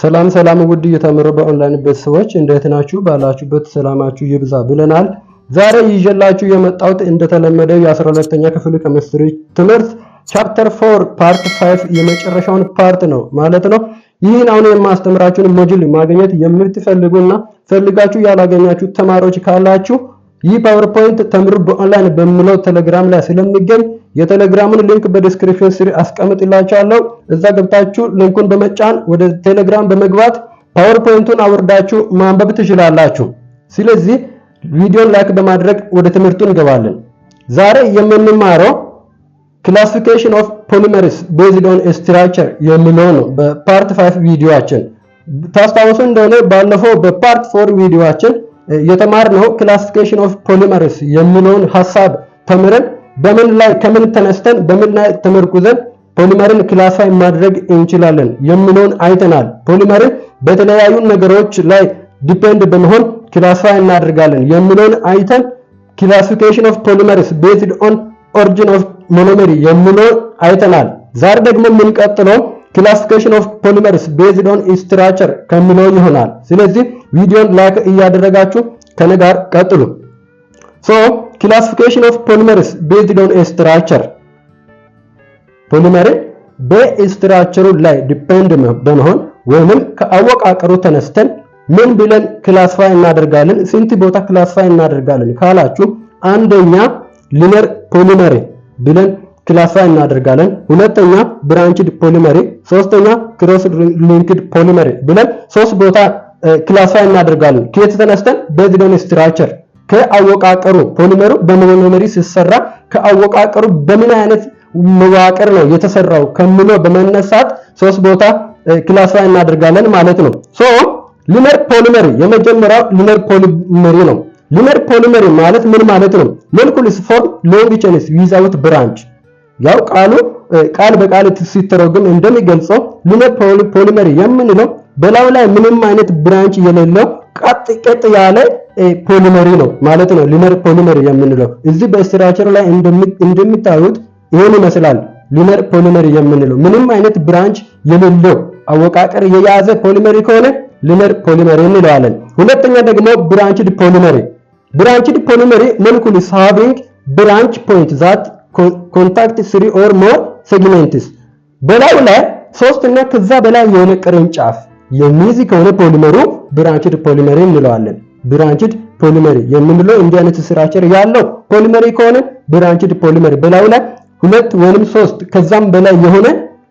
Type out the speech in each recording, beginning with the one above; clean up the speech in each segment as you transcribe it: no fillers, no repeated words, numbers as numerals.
ሰላም ሰላም ውድ የተመረጡ በኦንላይን ቤተሰቦች እንዴት ናችሁ? ባላችሁበት ሰላማችሁ ይብዛ ብለናል። ዛሬ ይዤላችሁ የመጣሁት እንደተለመደው የ12ኛ ክፍል ኬሚስትሪ ትምህርት ቻፕተር 4 ፓርት 5 የመጨረሻውን ፓርት ነው ማለት ነው። ይህን አሁን የማስተምራችሁን ሞጁል ማግኘት የምትፈልጉና ፈልጋችሁ ያላገኛችሁ ተማሪዎች ካላችሁ ይህ ፓወርፖይንት ተምሩ በኦንላይን በሚለው ቴሌግራም ላይ ስለሚገኝ የቴሌግራሙን ሊንክ በዲስክሪፕሽን ስር አስቀምጥላችኋለሁ። እዛ ገብታችሁ ሊንኩን በመጫን ወደ ቴሌግራም በመግባት ፓወርፖይንቱን አውርዳችሁ ማንበብ ትችላላችሁ። ስለዚህ ቪዲዮን ላይክ በማድረግ ወደ ትምህርቱ እንገባለን። ዛሬ የምንማረው ክላሲፊኬሽን ኦፍ ፖሊመርስ ቤዝድ ኦን ስትራክቸር የሚለው ነው። በፓርት 5 ቪዲዮአችን ታስታውሱ እንደሆነ ባለፈው በፓርት 4 ቪዲዮአችን የተማርነው ክላሲፊኬሽን ኦፍ ፖሊመርስ የሚለውን ሐሳብ ተምረን በምን ላይ ከምን ተነስተን በምን ላይ ተመርኩዘን ፖሊመርን ክላሲፋይ ማድረግ እንችላለን የሚለውን አይተናል። ፖሊመርን በተለያዩ ነገሮች ላይ ዲፔንድ በመሆን ክላሲፋይ እናደርጋለን የሚለውን አይተን ክላሲፊኬሽን ኦፍ ፖሊመርስ ቤዝድ ኦን ኦሪጂን ኦፍ ሞኖመር የሚለውን አይተናል። ዛሬ ደግሞ የምንቀጥለው ክላሲፊኬሽን ኦፍ ፖሊመርስ ቤዝድ ኦን ስትራክቸር ከሚለው ይሆናል። ስለዚህ ቪዲዮን ላይክ እያደረጋችሁ ከኔ ጋር ቀጥሉ። classification of polymers based on structure ፖሊመር በስትራክቸሩ ላይ ዲፔንድ በመሆን ወይንም ከአወቃቀሩ ተነስተን ምን ብለን ክላሲፋይ እናደርጋለን? ስንት ቦታ ክላሲፋይ እናደርጋለን ካላችሁ አንደኛ ሊነር ፖሊመር ብለን ክላሲፋይ እናደርጋለን። ሁለተኛ ብራንችድ ፖሊመር፣ ሶስተኛ ክሮስ ሊንክድ ፖሊመር ብለን ሶስት ቦታ ክላሲፋይ እናደርጋለን። ከየት ተነስተን? based on structure ከአወቃቀሩ ፖሊመሩ በሞኖመሪ ሲሰራ ከአወቃቀሩ በምን አይነት መዋቅር ነው የተሰራው ከሚለው በመነሳት ሶስት ቦታ ክላሲፋይ እናደርጋለን ማለት ነው። ሊነር ፖሊመሪ የመጀመሪያው ሊነር ፖሊመሪ ነው። ሊነር ፖሊመሪ ማለት ምን ማለት ነው? molecules form long chains without branch። ያው ቃል በቃል ሲተረጎም እንደሚገልጸው ሊነር ፖሊመሪ የምንለው በላዩ ላይ ምንም አይነት ብራንች የሌለው ቀጥ ያለ ፖሊመሪ ነው ማለት ነው። ሊነር ፖሊመሪ የምንለው እዚህ በስትራክቸር ላይ እንደምታዩት ይሄን ይመስላል። ሊነር ፖሊመሪ የምንለው ምንም አይነት ብራንች የሌለው አወቃቀር የያዘ ፖሊመሪ ከሆነ ሊነር ፖሊመሪ እንለዋለን። ሁለተኛ ደግሞ ብራንችድ ፖሊመሪ። ብራንችድ ፖሊመሪ molecules having branch point that contact 3 or more segments በላዩ ላይ ሶስት እና ከዛ በላይ የሆነ ቅርንጫፍ የሚይዝ ከሆነ ፖሊመሩ ብራንችድ ፖሊመሪ እንለዋለን። ብራንችድ ፖሊመሪ የምንለው እንዲህ አይነት ስትራክቸር ያለው ፖሊመሪ ከሆነ ብራንችድ ፖሊመሪ በላዩ ላይ ሁለት ወይንም ሶስት ከዛም በላይ የሆነ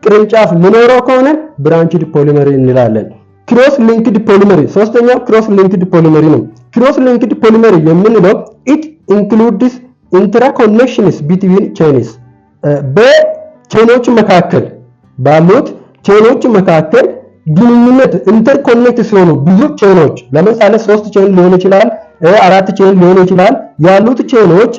ቅርንጫፍ የሚኖረው ከሆነ ብራንችድ ፖሊመሪ እንላለን። ክሮስ ሊንክድ ፖሊመሪ ሶስተኛው ክሮስ ሊንክድ ፖሊመሪ ነው። ክሮስ ሊንክድ ፖሊመሪ የምንለው it includes interconnections between chains በቼኖች መካከል ባሉት ቼኖች መካከል ግንኙነት ኢንተርኮኔክት ሲሆኑ ብዙ ቼኖች ለምሳሌ 3 ቼን ሊሆን ይችላል፣ 4 ቼን ሊሆን ይችላል። ያሉት ቼኖች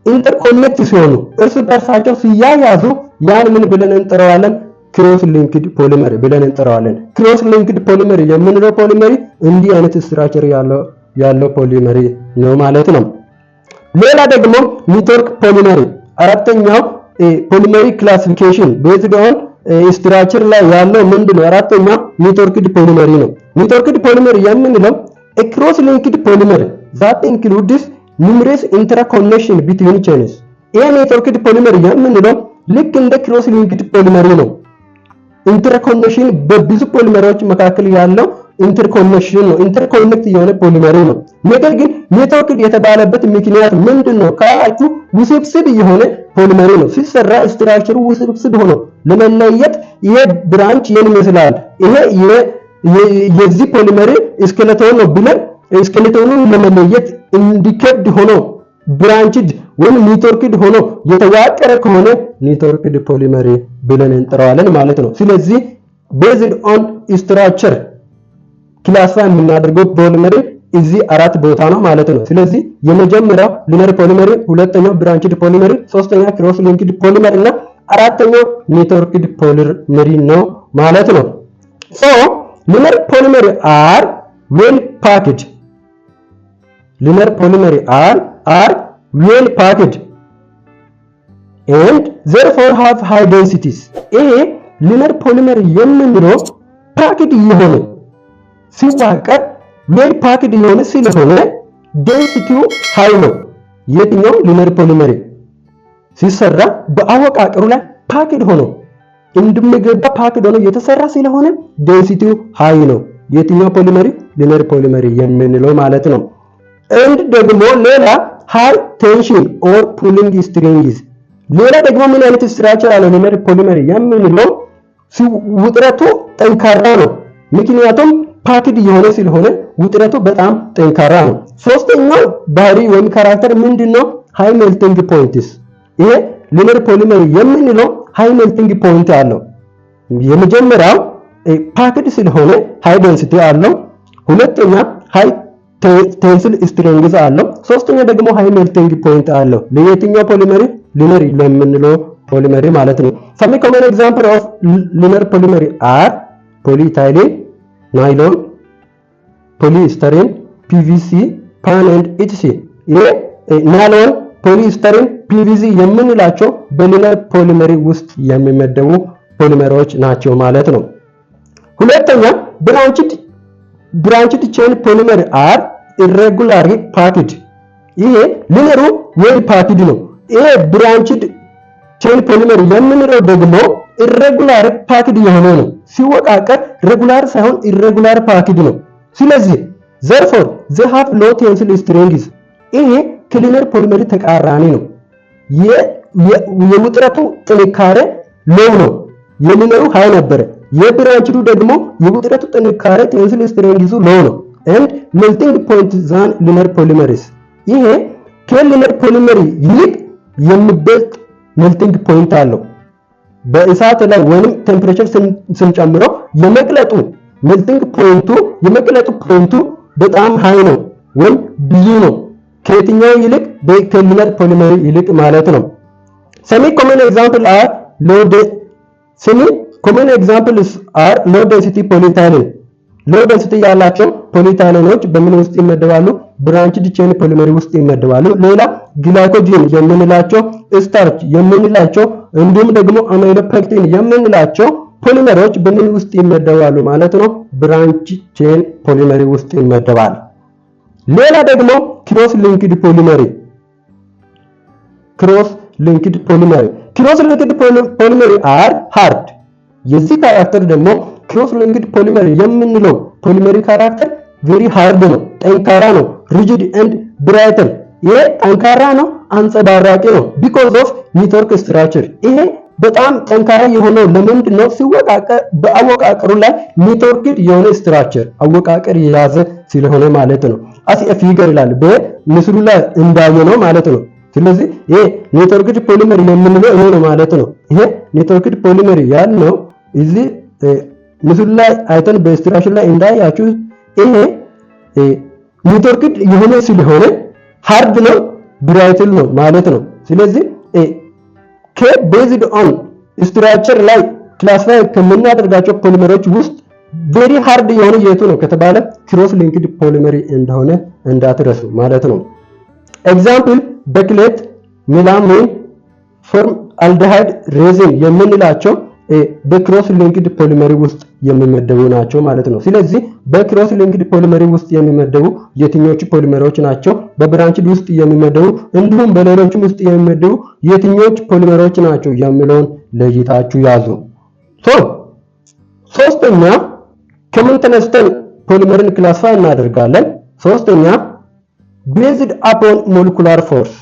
ኢንተርኮኔክት ሲሆኑ እርስ በርሳቸው ሲያያዙ ያን ምን ብለን እንጠራዋለን? ክሮስ ሊንክድ ፖሊመር ብለን እንጠራዋለን። ክሮስ ሊንክድ ፖሊመር የምንለው ፖሊመሪ እንዲህ አይነት ስትራክቸር ያለው ፖሊመሪ ነው ማለት ነው። ሌላ ደግሞ ኔትወርክ ፖሊመሪ አራተኛው ፖሊመሪ ክላሲፊኬሽን ቤዝድ ኦን ስትራክቸር ላይ ያለው ምንድነው? አራተኛው ኔትወርክድ ፖሊመሪ ነው። ኔትወርክድ ፖሊመሪ የምንለው ክሮስ ሊንክድ ፖሊመሪ that includes numerous interconnection between chains። ይሄ ኔትወርክድ ፖሊመሪ የምንለው ልክ እንደ ክሮስ ሊንክድ ፖሊመሪ ነው። ኢንተርኮኔክሽን በብዙ ፖሊመሮች መካከል ያለው ኢንተርኮኔክሽን ነው። ኢንተርኮኔክት የሆነ ፖሊመሪ ነው። ነገር ግን ኔትወርክድ የተባለበት ምክንያት ምንድነው ካላችሁ ውስብስብ የሆነ ፖሊመሪ ነው። ሲሰራ ስትራክቸሩ ውስብስብ ሆኖ ለመለየት ይሄ ብራንች የምን ይመስላል ይሄ የዚህ ፖሊመሪ ስኬሌቶን ነው ብለን ስኬሌቶኑን ለመለየት እንዲከብድ ሆኖ ብራንችድ ወይም ኔትወርክድ ሆኖ የተዋቀረ ከሆነ ኔትወርክድ ፖሊመሪ ብለን እንጠራዋለን ማለት ነው። ስለዚህ ቤዝድ ኦን ስትራክቸር ክላሲፋይ የምናደርገው ፖሊመሪ እዚህ አራት ቦታ ነው ማለት ነው። ስለዚህ የመጀመሪያው ሊነር ፖሊመሪ፣ ሁለተኛው ብራንችድ ፖሊመሪ፣ ሶስተኛው ክሮስ ሊንክድ ፖሊመሪ እና አራተኛው ኔትወርክድ ፖሊመሪ ነው ማለት ነው። ሊነር ፖሊመሪ are well packed linear polymer are well packed and therefore have high densities። ይሄ ሊነር ፖሊመር የምንለው ፓክድ የሆነ ሲዋቀር ዌል ፓክድ የሆነ ስለሆነ ዴንሲቲው ሃይ ነው። የትኛው ሊነር ፖሊመሪ ሲሰራ በአወቃቀሩ ላይ ፓክድ ሆኖ እንደሚገባ ፓክድ ሆኖ የተሰራ ስለሆነ ዴንሲቲው ሃይ ነው። የትኛው ፖሊመሪ ሊነር ፖሊመሪ የምንለው ማለት ነው። እንድ ደግሞ ሌላ ሃይ ቴንሽን ኦር ፑሊንግ ስትሪንግስ ሌላ ደግሞ ምን አይነት ስትራክቸር አለ ሊነር ፖሊመሪ የምንለው ውጥረቱ ጠንካራ ነው። ምክንያቱም ፓክድ የሆነ ስለሆነ ውጥረቱ በጣም ጠንካራ ነው። ሶስተኛው ባህሪ ወይም ካራክተር ምንድነው? ሃይ ሜልቲንግ ፖይንትስ ይሄ ሊነር ፖሊመሪ የምንለው ሃይ ሜልቲንግ ፖይንት አለው። የመጀመሪያው ፓክድ ስለሆነ ሃይ ዴንሲቲ አለው። ሁለተኛ ሃይ ቴንስል ስትሬንግዝ አለው። ሶስተኛ ደግሞ ሃይ ሜልቲንግ ፖይንት አለው። ለየትኛው ፖሊመሪ? ሊነር ለምንለው ፖሊመሪ ማለት ነው። some common example of linear polymer are polyethylene, nylon, polystyrene, PVC, PAN and etc. ይሄ ናይሎን፣ ፖሊስተሪን፣ ፒቪሲ የምንላቸው በሊነር ፖሊመሪ ውስጥ የሚመደቡ ፖሊመሮች ናቸው ማለት ነው። ሁለተኛ ብራንችድ ቼን ፖሊመር አር irregularly packed ይሄ ሊነሩ ዌል ፓክድ ነው። ይሄ ብራንችድ ቼን ፖሊመር የምንለው ደግሞ irregular packed የሆነ ነው። ሲወቃቀር ሬጉላር ሳይሆን irregular packed ነው። ስለዚህ therefore they have low tensile strength ይሄ ከሊነር ፖሊመሪ ተቃራኒ ነው። የውጥረቱ ጥንካሬ ሎው ነው። የሊነሩ ሃይ ነበር። የብራንችዱ ደግሞ የውጥረቱ ጥንካሬ ቴንስል ስትሬንግዙ ሎው ነው። and melting point than linear polymers ይሄ ከሊነር ፖሊመሪ ይልቅ የሚበልጥ ሜልቲንግ ፖይንት አለው። በእሳት ላይ ወይንም ቴምፕሬቸር ስንጨምረው የመቅለጡ ሜልቲንግ ፖይንቱ የመቅለጡ ፖይንቱ በጣም ሃይ ነው ወይም ብዙ ነው። ከየትኛው ይልቅ? ከሊነር ፖሊመሪ ይልቅ ማለት ነው። semi common example are low density polyethylene low density ያላቸው ፖሊኤታይለኖች በምን ውስጥ ይመደባሉ? ብራንችድ ቼን ፖሊመሪ ውስጥ ይመደባሉ። ሌላ ግላይኮጂን የምንላቸው ስታርች የምንላቸው እንዲሁም ደግሞ አማይኖ ፔክቲን የምንላቸው ፖሊመሮች በምን ውስጥ ይመደባሉ ማለት ነው? ብራንች ቼን ፖሊመሪ ውስጥ ይመደባሉ። ሌላ ደግሞ ክሮስ ሊንክድ ፖሊመሪ አር ሃርድ የዚህ ካራክተር ደግሞ ክሮስ ሊንክድ ፖሊመሪ የምንለው ፖሊመሪ ካራክተር very hard ነው፣ ጠንካራ ነው። rigid and brittle ይሄ ጠንካራ ነው፣ አንጸባራቂ ነው። because of network structure ይሄ በጣም ጠንካራ የሆነው ለምንድን ነው? ሲወቃቀር በአወቃቀሩ ላይ ኔትወርክድ የሆነ ስትራክቸር አወቃቀር የያዘ ስለሆነ ማለት ነው። as a figure ይላል በምስሉ ላይ እንዳየነው ማለት ነው። ስለዚህ ይሄ ኔትወርክድ ፖሊመሪ የምንለው ይሄ ነው ማለት ነው። ይሄ ኔትወርክድ ፖሊመሪ ያልነው እዚህ ምስሉ ላይ አይተን በስትራክቸር ላይ እንዳያችሁ ይሄ ኔትወርክድ የሆነ ስለሆነ ሃርድ ነው፣ ብራይትል ነው ማለት ነው። ስለዚህ ከቤዝድ ኦን ስትራክቸር ላይ ክላሲፋይ ከምናደርጋቸው ፖሊመሮች ውስጥ ቬሪ ሃርድ የሆነ የቱ ነው ከተባለ ክሮስ ሊንክድ ፖሊመሪ እንደሆነ እንዳትረሱ ማለት ነው። ኤግዛምፕል በክሌት፣ ሜላሚን፣ ፎርም አልዲሃይድ ሬዚን የምንላቸው በክሮስ ሊንክድ ፖሊመሪ ውስጥ የሚመደቡ ናቸው ማለት ነው። ስለዚህ በክሮስ ሊንክድ ፖሊመሪ ውስጥ የሚመደቡ የትኞቹ ፖሊመሮች ናቸው? በብራንችድ ውስጥ የሚመደቡ እንዲሁም በሌሎችም ውስጥ የሚመደቡ የትኞቹ ፖሊመሮች ናቸው የሚለውን ለይታችሁ ያዙ። ሶስተኛ ከምን ተነስተን ፖሊመርን ክላሲፋይ እናደርጋለን? ሶስተኛ ቤዝድ አፖን ሞለኩላር ፎርስ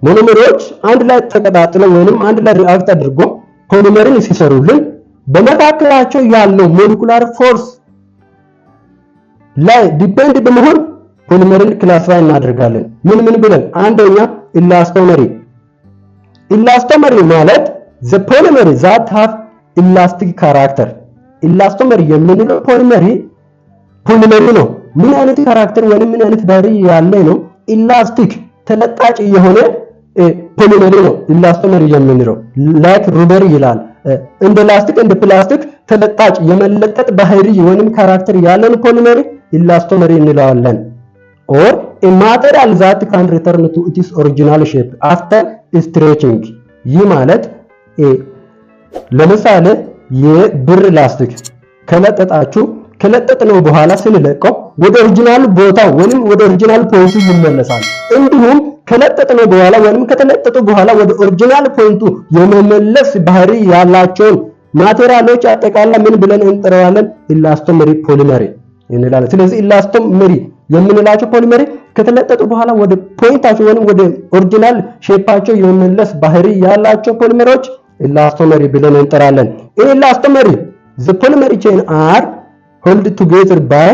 ሞኖመሮች አንድ ላይ ተቀጣጥለው ወይንም አንድ ላይ ሪአክት አድርጎ ፖሊመርን ሲሰሩልን በመካከላቸው ያለው ሞለኩላር ፎርስ ላይ ዲፔንድ በመሆን ፖሊመርን ክላሲፋይ እናደርጋለን። ምን ብለን? አንደኛ ኢላስቶመሪ ማለት the polymer that have elastic character ኢላስቶመሪ የምንለው ፖሊመሪ ነው። ምን አይነት ካራክተር ወይንም ምን አይነት ባህሪ ያለ ነው? ኢላስቲክ ተለጣጭ የሆነ ፖሊመሪ ነው ኢላስቶመሪ የምንለው። ላይክ ሩበር ይላል እንደ ላስቲክ እንደ ፕላስቲክ ተለጣጭ የመለጠጥ ባህሪ ወይንም ካራክተር ያለን ፖሊመሪ ኢላስቶመሪ እንለዋለን። or a material that can return to its original shape after stretching ይህ ማለት ለምሳሌ የብር ላስቲክ ከለጠጣችሁ ከለጠጥነው በኋላ ስንለቀው ወደ ኦሪጂናል ቦታ ወይንም ወደ ኦሪጂናል ፖይንቱ ይመለሳል። እንዲሁም ከለጠጥነው በኋላ ወይንም ከተለጠጡ በኋላ ወደ ኦሪጂናል ፖይንቱ የመመለስ ባህሪ ያላቸውን ማቴሪያሎች አጠቃላይ ምን ብለን እንጠራዋለን? ኢላስቶመሪ ፖሊመሪ እንላለን። ስለዚህ ኢላስቶመሪ የምንላቸው ፖሊመሪ ከተለጠጡ በኋላ ወደ ፖይንታቸው ወይንም ወደ ኦሪጂናል ሼፓቸው የመመለስ ባህሪ ያላቸው ፖሊመሮች ኢላስቶመሪ ብለን እንጠራለን። ኢላስቶመሪ the polymer chain are held together by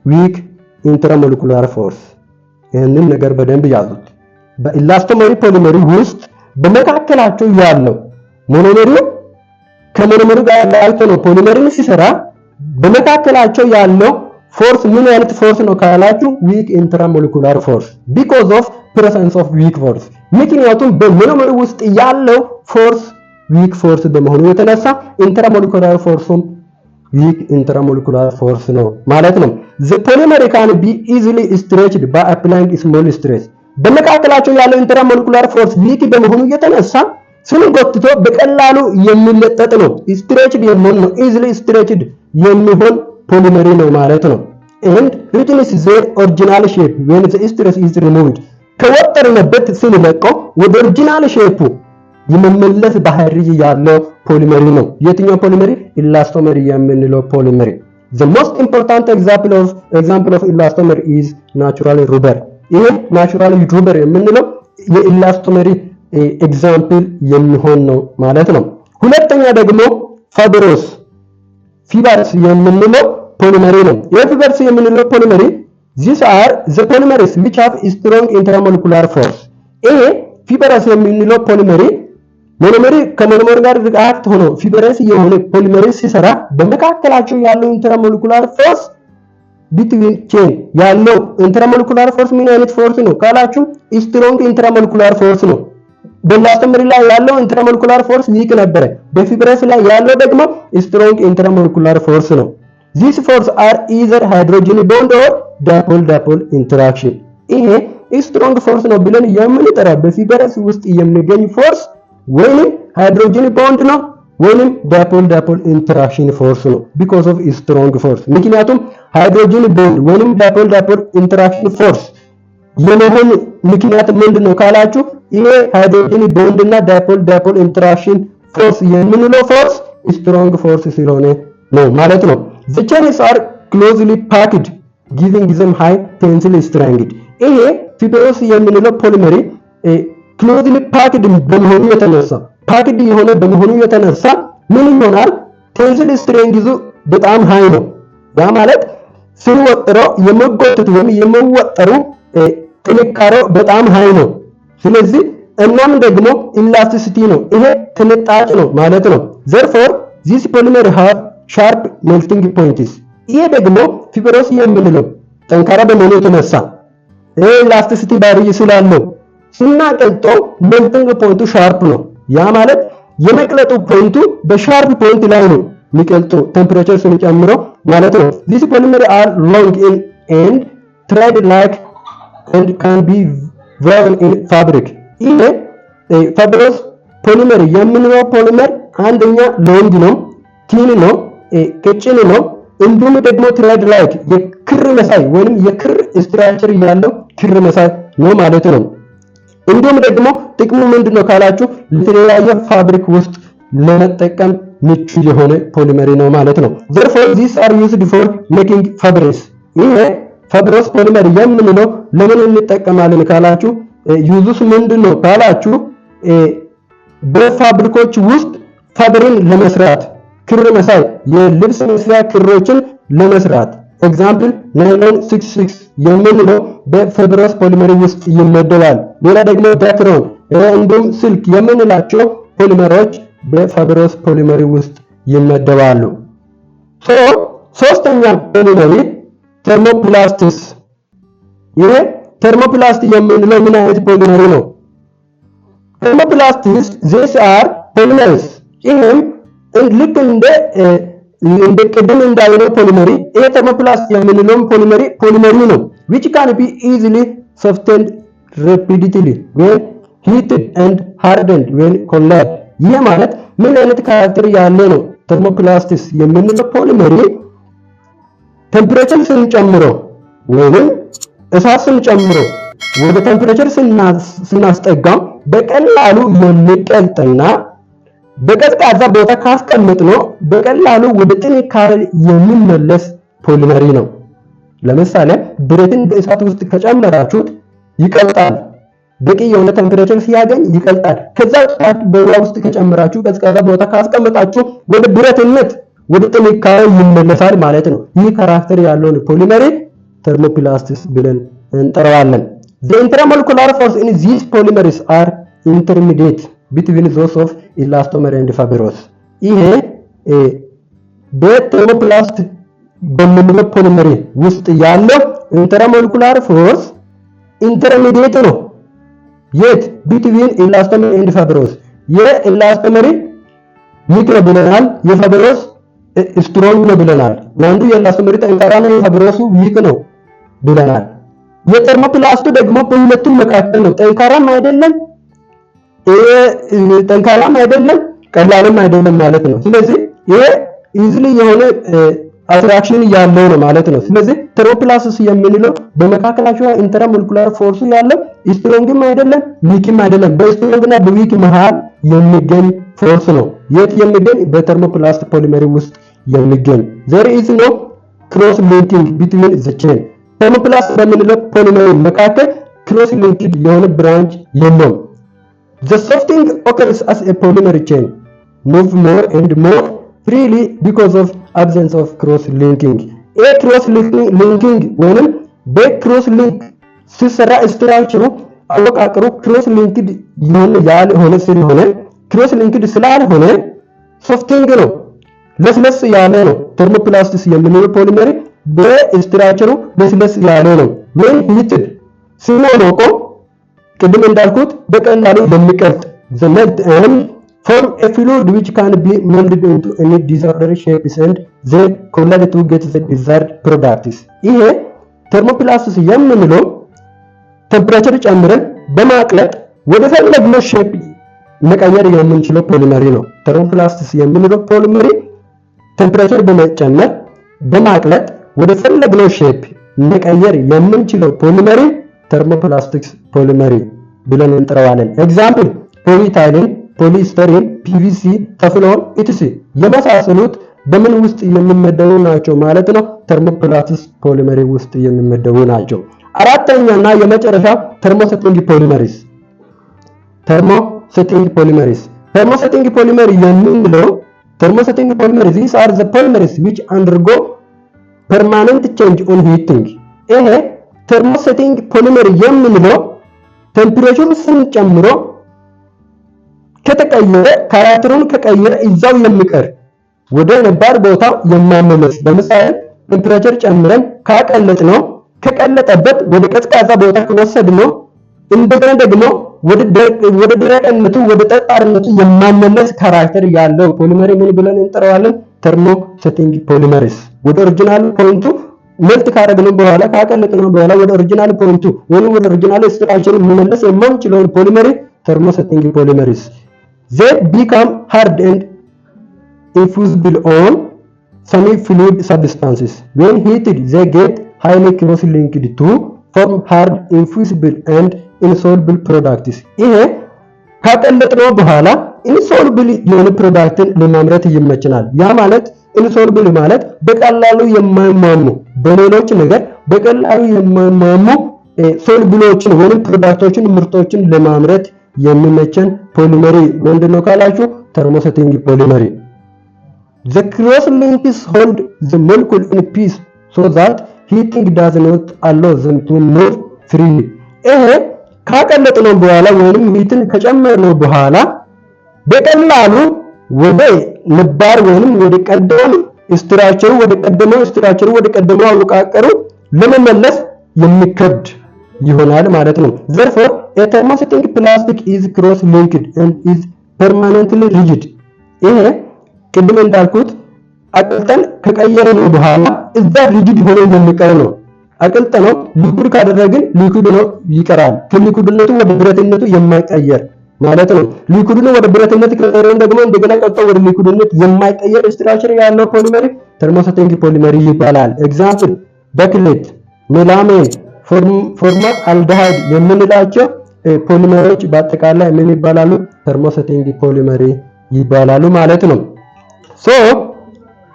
weak intramolecular force። ይህንን ነገር በደንብ ያዙት። በኢላስቶመሪ ፖሊመሪ ውስጥ በመካከላቸው ያለው ሞኖመሩ ከሞኖመሩ ጋር ያላልቶ ነው ፖሊመርን ሲሰራ በመካከላቸው ያለው ፎርስ ምን አይነት ፎርስ ነው ካላችሁ weak intramolecular force because of presence of weak force። ምክንያቱም በሞኖመሩ ውስጥ ያለው ፎርስ weak force በመሆኑ የተነሳ intramolecular forceም weak intramolecular force ነው ማለት ነው። the polymer can be easily stretched by applying small stress። በመካከላቸው ያለው intramolecular force weak በመሆኑ የተነሳ ስንጎትቶ በቀላሉ የሚለጠጥ ነው። stretched የሚሆን ነው easily stretched የሚሆን ፖሊመሪ ነው ማለት ነው። and retains their original shape when the stress is removed። ከወጠርንበት ስንለቀው ወደ ኦሪጂናል ሼፑ የመመለስ ባህሪ ያለው ፖሊመሪ ነው። የትኛው ፖሊመሪ? ኢላስቶመሪ የምንለው ፖሊመሪ። the most important example of elastomer is natural rubber። ይሄ ናቹራል ሩበር የምንለው የኢላስቶመሪ ኤግዛምፕል የሚሆን ነው ማለት ነው። ሁለተኛ ደግሞ ፋይበረስ ፊበርስ የምንለው ፖሊመሪ ነው። የፊበርስ የምንለው ፖሊመሪ these are the polymers which have strong intermolecular force። ይሄ ፊበረስ የምንለው ፖሊመሪ ሞኖመሪ ከሞኖመር ጋር ሪአክት ሆኖ ፊበረስ የሆነ ፖሊመሪ ሲሰራ በመካከላቸው ያለው ኢንተርሞለኩላር ፎርስ ቢትዊን ቼን ያለው ኢንተርሞለኩላር ፎርስ ምን አይነት ፎርስ ነው ካላችሁ ስትሮንግ ኢንተርሞለኩላር ፎርስ ነው። በኢላስቶመሪ ላይ ያለው ኢንተርሞለኩላር ፎርስ ዊክ ነበረ። በፊበረስ ላይ ያለው ደግሞ ስትሮንግ ኢንተርሞለኩላር ፎርስ ነው። these force are either hydrogen bond or dipole interaction። ይሄ ስትሮንግ ፎርስ ነው ብለን የምንጠራ በፊበረስ ውስጥ የሚገኝ ፎርስ ወይንም ሃይድሮጅን ቦንድ ነው ወይንም ዳይፖል ኢንተራክሽን ፎርስ ነው because of strong force። ምክንያቱም ሃይድሮጅን ቦንድ ወይንም ዳይፖል ኢንተራክሽን ፎርስ የመሆን ምክንያት ምንድነው ካላችሁ ይሄ ሃይድሮጅን ቦንድ እና ዳይፖል ኢንተራክሽን ፎርስ የምንለው ፎርስ strong force ስለሆነ ነው ማለት ነው። the chains are closely packed giving them high tensile strength። ይሄ ፊበረስ የምንለው ፖሊመሪ ክሎዝሊ ፓክድ በመሆኑ የተነሳ ፓክድ የሆነ በመሆኑ የተነሳ ምን ይሆናል? ቴንሲል ስትሬንግዙ በጣም ሃይ ነው። ያ ማለት ሲወጥረው የመጎተት ወይም የመወጠሩ ጥንካሬው በጣም ሃይ ነው። ስለዚህ እናም ደግሞ ኢላስቲሲቲ ነው። ይሄ ትንጣጭ ነው ማለት ነው። therefore this polymer have sharp melting points። ይሄ ደግሞ ፊበረስ የምንለው ጠንካራ በመሆኑ የተነሳ ኢላስቲሲቲ ባህሪ ስላለው ስናቀልጠው ሜልቲንግ ፖይንቱ ሻርፕ ነው። ያ ማለት የመቅለጡ ፖይንቱ በሻርፕ ፖይንት ላይ ነው የሚቀልጠው ቴምፕሬቸር ስንጨምረው ማለት ነው። this polymer are long in and thread like and can be woven in fabric። ይሄ ፋይበረስ ፖሊመር የምንለው ፖሊመር አንደኛ ሎንግ ነው፣ ቲን ነው፣ ቀጭን ነው። እንዲሁም ደግሞ ትሬድ ላይክ የክር መሳይ ወይንም የክር ስትራክቸር ያለው ክር መሳይ ነው ማለት ነው። እንዲሁም ደግሞ ጥቅሙ ምንድነው ካላችሁ ለተለያየ ፋብሪክ ውስጥ ለመጠቀም ምቹ የሆነ ፖሊመሪ ነው ማለት ነው። therefore these are used for making fabrics። ይሄ ፋይበረስ ፖሊመር የምንለው ለምን እንጠቀማለን ካላችሁ ዩዙስ ምንድነው ካላችሁ በፋብሪኮች ውስጥ ፋብሪክን ለመስራት ክር መሳይ የልብስ መስሪያ ክሮችን ለመስራት ኤግዛምፕል ናይሎን 66 የምንለው በፋይበረስ ፖሊመሪ ውስጥ ይመደባል። ሌላ ደግሞ ዳክሮን እንዲሁም ስልክ የምንላቸው ፖሊመሮች በፋይበረስ ፖሊመሪ ውስጥ ይመደባሉ። ሶስተኛ ፖሊመሪ ተርሞፕላስቲስ። ይሄ ተርሞፕላስት የምንለው ምን አይነት ፖሊመሪ ነው? ተርሞፕላስቲስ these are polymers። ይሄም ልክ እንደ ቅድም እንዳየነው ፖሊመሪ ይሄ ተርሞፕላስት የምንለው ፖሊመሪ ነው which can be easily softened rapidly when heated and hardened when cooled። ይሄ ማለት ምን አይነት ካራክተር ያለው ነው? ተርሞፕላስቲስ የምንለው ፖሊመሪ ቴምፕሬቸር ስንጨምሮ ወይንም እሳት ስንጨምሮ ወደ ቴምፕሬቸር ስናስጠጋው በቀላሉ የሚቀልጥና በቀዝቃዛ ቦታ ካስቀመጥነው በቀላሉ ወደ ጥንካሬ የሚመለስ ፖሊመሪ ነው። ለምሳሌ ብረትን በእሳት ውስጥ ከጨመራችሁት ይቀልጣል። በቂ የሆነ ቴምፕሬቸር ሲያገኝ ይቀልጣል። ከዛ በውሃ ውስጥ ከጨመራችሁ ቀዝቃዛ ቦታ ካስቀመጣችሁ ወደ ብረትነት ወደ ጥንካሬ ይመለሳል ማለት ነው። ይህ ካራክተር ያለውን ፖሊመሪ ተርሞፕላስቲክስ ብለን እንጠራዋለን። The intermolecular force in these polymers are intermediate between those of elastomer and fibrous. ይሄ በተርሞፕላስት በምንለው ፖሊመሪ ውስጥ ያለው ኢንተርሞለኩላር ፎርስ ኢንተርሚዲየት ነው። የት ቢትዊን ኢላስቶመር ኤንድ ፋይብሮስ የኢላስቶመር ዊክ ነው ብለናል፣ የፋይብሮስ ስትሮንግ ነው ብለናል። አንዱ የኢላስቶመር ጠንካራ ነው፣ የፋይብሮሱ ዊክ ነው ብለናል። የተርሞፕላስቱ ደግሞ በሁለቱም መካከል ነው። ጠንካራም አይደለም ቀላልም አይደለም ማለት ነው። ስለዚህ ይሄ ኢዝሊ የሆነ አትራክሽን ያለው ነው ማለት ነው። ስለዚህ ተርሞፕላስስ የምንለው በመካከላቸው ኢንተርሞለኩላር ፎርሱ ያለው ስትሮንግም አይደለም ዊክም አይደለም፣ በስትሮንግና በዊክ መሃል የሚገኝ ፎርስ ነው። የት የሚገኝ? በተርሞፕላስት ፖሊመሪ ውስጥ የሚገኝ። there is no cross linking between the chain ተርሞፕላስት በምንለው ፖሊመሪ መካከል ክሮስ ሊንክድ የሆነ ብራንች የለውም። the softening occurs as a polymer chain move more and more freely because of absence of cross linking. a cross linking ወይንም በክሮስ ሊንክ ሲሰራ ስትራክቸሩ አወቃቀሩ ክሮስ ሊንክድ ያልሆነ ስለሆነ ክሮስ ሊንክድ ስላልሆነ ሶፍቲንግ ነው፣ ለስለስ ያለ ነው። ተርሞፕላስቲክስ የምንለው ፖሊመሪ በስትራክቸሩ ለስለስ ያለ ነው። when heated ሲሞቆ ቅድም እንዳልኩት በቀላሉ የሚቀልጥ the melt and form a fluid which can be molded into any desired shapes and then cooled to get the desired products. ይሄ ተርሞፕላስቲክስ የምንለው ቴምፕሬቸር ጨምረን በማቅለጥ ወደ ፈለግነው ሼፕ መቀየር የምንችለው ፖሊመሪ ነው። ተርሞፕላስቲክስ የምንለው ፖሊመሪ ቴምፕሬቸር በመጨመር በማቅለጥ ወደ ፈለግነው ሼፕ መቀየር የምንችለው ፖሊመሪ ተርሞፕላስቲክስ ፖሊመሪ ብለን እንጠራዋለን። ኤግዛምፕል ፖሊኢታይሊን፣ ፖሊስተሪን፣ ፒቪሲ፣ ተፍሎን ኢቲሲ የመሳሰሉት በምን ውስጥ የሚመደቡ ናቸው ማለት ነው? ተርሞፕላስቲክስ ፖሊመሪ ውስጥ የሚመደቡ ናቸው። አራተኛና የመጨረሻ ተርሞሴቲንግ ፖሊመሪስ። ተርሞሴቲንግ ፖሊመሪ የምንለው thermosetting polymers, these are the polymers which undergo permanent change on heating. ይሄ thermosetting polymer የምንለው ቴምፕሬቸሩ ስንጨምሮ ከተቀየረ ካራክተሩን ከቀየረ እዛው የሚቀር ወደ ነባር ቦታ የማይመለስ። ለምሳሌ ቴምፕሬቸር ጨምረን ካቀለጥነው ከቀለጠበት ወደ ቀዝቃዛ ቦታ ከወሰድነው እንደገና ደግሞ ወደ ደረቅነቱ ወደ ጠጣርነቱ የማይመለስ ካራክተር ያለው ፖሊመር ምን ብለን እንጠራዋለን? ተርሞሴቲንግ ፖሊመርስ። ወደ ኦሪጂናል ፖይንቱ መልት ካደረግነው በኋላ ካቀለጥነው በኋላ ወደ ኦሪጂናል ፖይንቱ ወይም ወደ ኦሪጂናል ስትራክቸሩ መመለስ የማንችለውን ፖሊመር ተርሞሴቲንግ ፖሊመርስ። they become hard and infusible on semi-fluid substances. when heated they get highly cross-linked to form hard, infusible and insoluble products. ይሄ ካቀለጥነው በኋላ ኢንሶሉብል የሆነ ፕሮዳክትን ለማምረት ይመችናል። ያ ማለት ኢንሶሉብል ማለት በቀላሉ የማይሟሙ በሌሎች ነገር በቀላሉ የማይሟሙ ሶሉብሎችን ወይም ፕሮዳክቶችን ምርቶችን ለማምረት የሚመቸን ፖሊመሪ ምንድነው ካላችሁ? ተርሞሴቲንግ ፖሊመሪ። the cross links hold the molecule in peace so that heating does not allow them to move freely. ይሄ ካቀለጥነው በኋላ ወይንም ሂትን ከጨመርነው በኋላ በቀላሉ ወደ ነባር ወይንም ወደ ቀደመው ስትራክቸሩ ወደ ቀደመው አወቃቀሩ ለመመለስ የሚከብድ ይሆናል ማለት ነው። therefore a thermosetting plastic is cross linked and is permanently rigid. ይሄ ቅድም እንዳልኩት አቅልጠን ከቀየረነው በኋላ እዛ ሪጂድ ሆኖ የሚቀር ነው። አቅልጠነው ሊኩድ ካደረግን ሊኩድ ነው ይቀራል። ከሊኩድነቱ ወደ ብረትነቱ የማይቀየር ማለት ነው። ሊኩድን ወደ ብረትነት ከቀየረን ደግሞ እንደገና ቀጥቶ ወደ ሊኩድነት የማይቀየር ስትራክቸር ያለው ፖሊመር ተርሞሴቲንግ ፖሊመር ይባላል። ኤግዛምፕል በክሌት፣ ሜላሜን፣ ፎርማት አልደሃይድ የምንላቸው ፖሊመሮች በአጠቃላይ ምን ይባላሉ? ተርሞሴቲንግ ፖሊመር ይባላሉ ማለት ነው። ሶ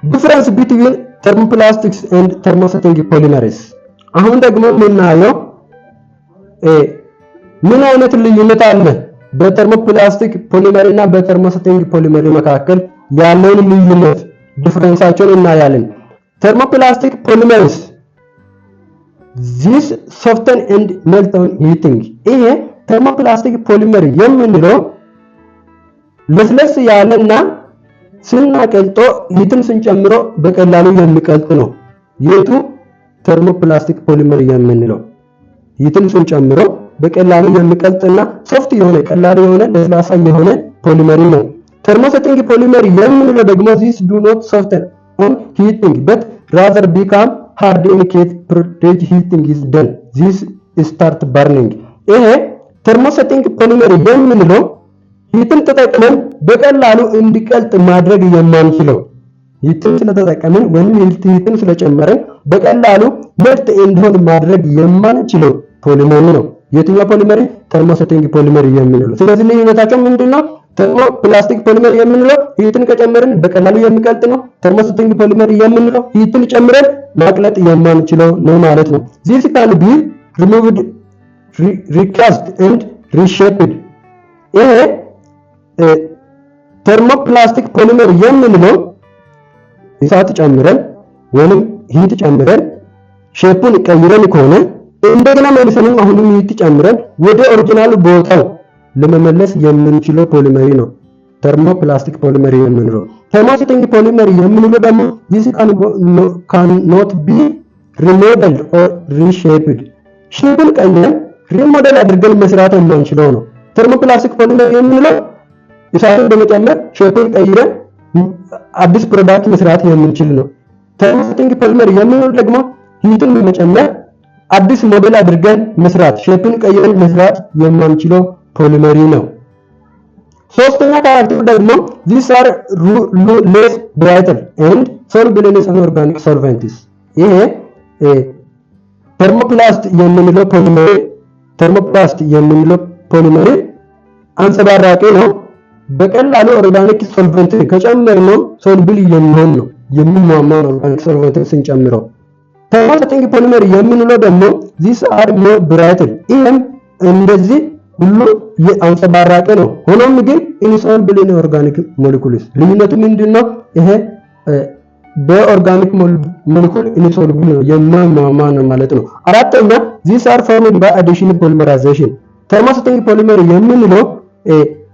ዲፈረንስ ቢትዊን ተርሞፕላስቲክስ ኤንድ ተርሞሴቲንግ ፖሊመርስ። አሁን ደግሞ የምናየው ምን አይነት ልዩነት አለ በተርሞፕላስቲክ ፖሊመር እና በተርሞሴቲንግ ፖሊመር መካከል ያለውን ልዩነት ዲፈረንሳቸውን እናያለን። ተርሞፕላስቲክ ፖሊመርስ this soften and melt on heating። ይሄ ተርሞፕላስቲክ ፖሊመር የምንለው ለስለስ ያለና ስናቀልጦ ሂትን ስንጨምሮ በቀላሉ የሚቀልጥ ነው። የቱ ተርሞፕላስቲክ ፖሊመር የምንለው ሂትን ስንጨምሮ በቀላሉ የሚቀልጥና ሶፍት የሆነ ቀላል የሆነ ለስላሳ የሆነ ፖሊመር ነው። ተርሞሴቲንግ ፖሊመር የምንለው ደግሞ this do not soften on heating but rather become hard in case product heating is done this start burning። ይሄ ተርሞሴቲንግ ፖሊመር የምንለው ሂትን ተጠቅመን በቀላሉ እንዲቀልጥ ማድረግ የማንችለው ሂትን ስለተጠቀምን ወይም ሂትን ስለጨመረን በቀላሉ ምርጥ እንዲሆን ማድረግ የማንችለው ፖሊመር ነው። የትኛው ፖሊመር? ተርሞሴቲንግ ፖሊመር የምንለው። ስለዚህ ልዩነታቸው ምንድነው? ተርሞፕላስቲክ ፖሊመር የምንለው ሂትን ከጨመርን በቀላሉ የሚቀልጥ ነው። ተርሞሴቲንግ ፖሊመር የምንለው ሂትን ጨምረን ማቅለጥ የማንችለው ነው ማለት ነው። this can be removed, recast and reshaped። ይሄ ተርሞፕላስቲክ ፖሊመር የምንለው እሳት ጨምረን ወይንም ሂት ጨምረን ሼፑን ቀይረን ከሆነ እንደገና መልሰንም አሁንም ሂት ጨምረን ወደ ኦሪጂናል ቦታው ለመመለስ የምንችለው ፖሊመር ነው ተርሞፕላስቲክ ፖሊመር የምንለው። ተርሞሴቲንግ ፖሊመር የምንለው ደግሞ this cannot be remodeled or reshaped። ሼፑን ቀይረን ሪሞዴል አድርገን መስራት የማንችለው ነው። ተርሞፕላስቲክ ፖሊመር የምንለው እሳቱን በመጨመር ሼፑን ቀይረን አዲስ ፕሮዳክት መስራት የምንችል ነው። ተርሞሴቲንግ ፖሊመር የምንለው ደግሞ ሂትን በመጨመር አዲስ ሞዴል አድርገን መስራት ሼፑን ቀይረን መስራት የማንችለው ፖሊመር ነው። ሶስተኛ ካራክተር ደግሞ these are less brittle and soluble in organic solvents። ይሄ ተርሞፕላስት የምንለው ፖሊመር አንጸባራቂ ነው። በቀላሉ ኦርጋኒክ ሶልቨንት ከጨመርነው ሶልብል የሚሆን ነው የሚሟሟ ነው ኦርጋኒክ ሶልቨንት ስንጨምረው። ተርሞሴቲንግ ፖሊመር የምንለው ደግሞ these are more brittle። ይሄም እንደዚህ ሁሉ አንጸባራቂ ነው። ሆኖም ግን ኢንሶልብል ኢን ኦርጋኒክ ሞለኪውልስ። ልዩነቱ ምንድነው? ይሄ በኦርጋኒክ ሞለኪውል ኢንሶልብል ነው የማይሟሟ ነው ማለት ነው። አራተኛ these are formed by addition polymerization። ተርሞሴቲንግ ፖሊመር የምንለው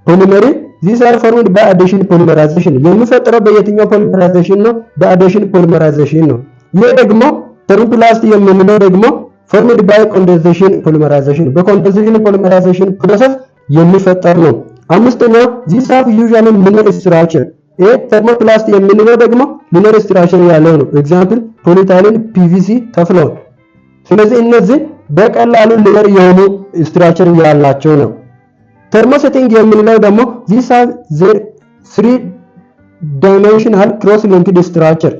ፖሊመር these are formed by addition polymerization የሚፈጠረው በየትኛው ፖሊመራይዜሽን ነው? በአዲሽን ፖሊመራይዜሽን ነው። ይሄ ደግሞ ተርሞፕላስት የምንለው ደግሞ formed by condensation polymerization በኮንደንሴሽን ፖሊመራይዜሽን ፕሮሰስ የሚፈጠር ነው። አምስተኛው these have usually linear structure። ይሄ ተርሞፕላስት የምንለው ደግሞ linear structure ያለው ነው። ኤግዛምፕል ፖሊታይሊን፣ ፒቪሲ፣ ተፍሎን። ስለዚህ እነዚህ በቀላሉ linear የሆኑ structure ያላቸው ነው። ተርሞሴቲንግ የምንለው ደግሞ these have three dimensional cross linked structure።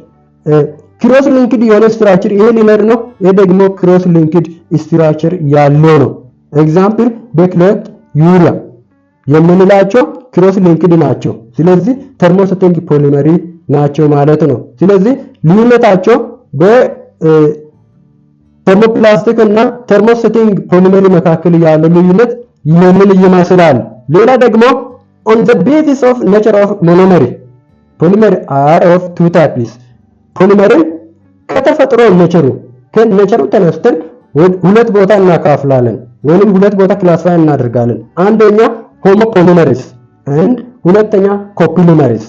ክሮስ ሊንክድ የሆነ ስትራክቸር ይሄ ሊነር ነው። ይሄ ደግሞ ክሮስ ሊንክድ ስትራክቸር ያለው ነው። ኤግዛምፕል በክሌት፣ ዩሪያ የምንላቸው ክሮስ ሊንክድ ናቸው። ስለዚህ ተርሞሴቲንግ ፖሊመር ናቸው ማለት ነው። ስለዚህ ልዩነታቸው በተርሞፕላስቲክ እና ተርሞሴቲንግ ፖሊመር መካከል ያለው ልዩነት ይህንን ይመስላል። ሌላ ደግሞ on the basis of nature of monomer polymer are of two types። ፖሊመርን ከተፈጥሮ ከኔቸሩ ተነስተን ሁለት ቦታ እናካፍላለን ወይንም ሁለት ቦታ ክላሲፋይ እናደርጋለን። አንደኛ ሆሞ ፖሊመርስ and ሁለተኛ ኮፖሊመርስ።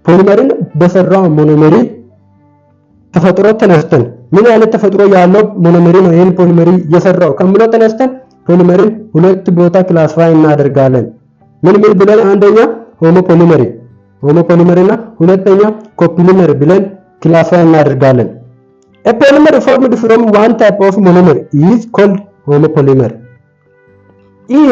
ፖሊመርን በሰራው ሞኖመሪ ተፈጥሮ ተነስተን ምን አይነት ተፈጥሮ ያለው ሞኖመሪ ነው ይሄን ፖሊመሪ የሰራው ከምለው ተነስተን ፖሊመርን ሁለት ቦታ ክላሲፋይ እናደርጋለን። ምን ብለን? አንደኛ ሆሞ ፖሊመር እና ሁለተኛ ኮፖሊመር ብለን ክላሲፋይ እናደርጋለን። A polymer formed from one type of monomer is called homopolymer። ይሄ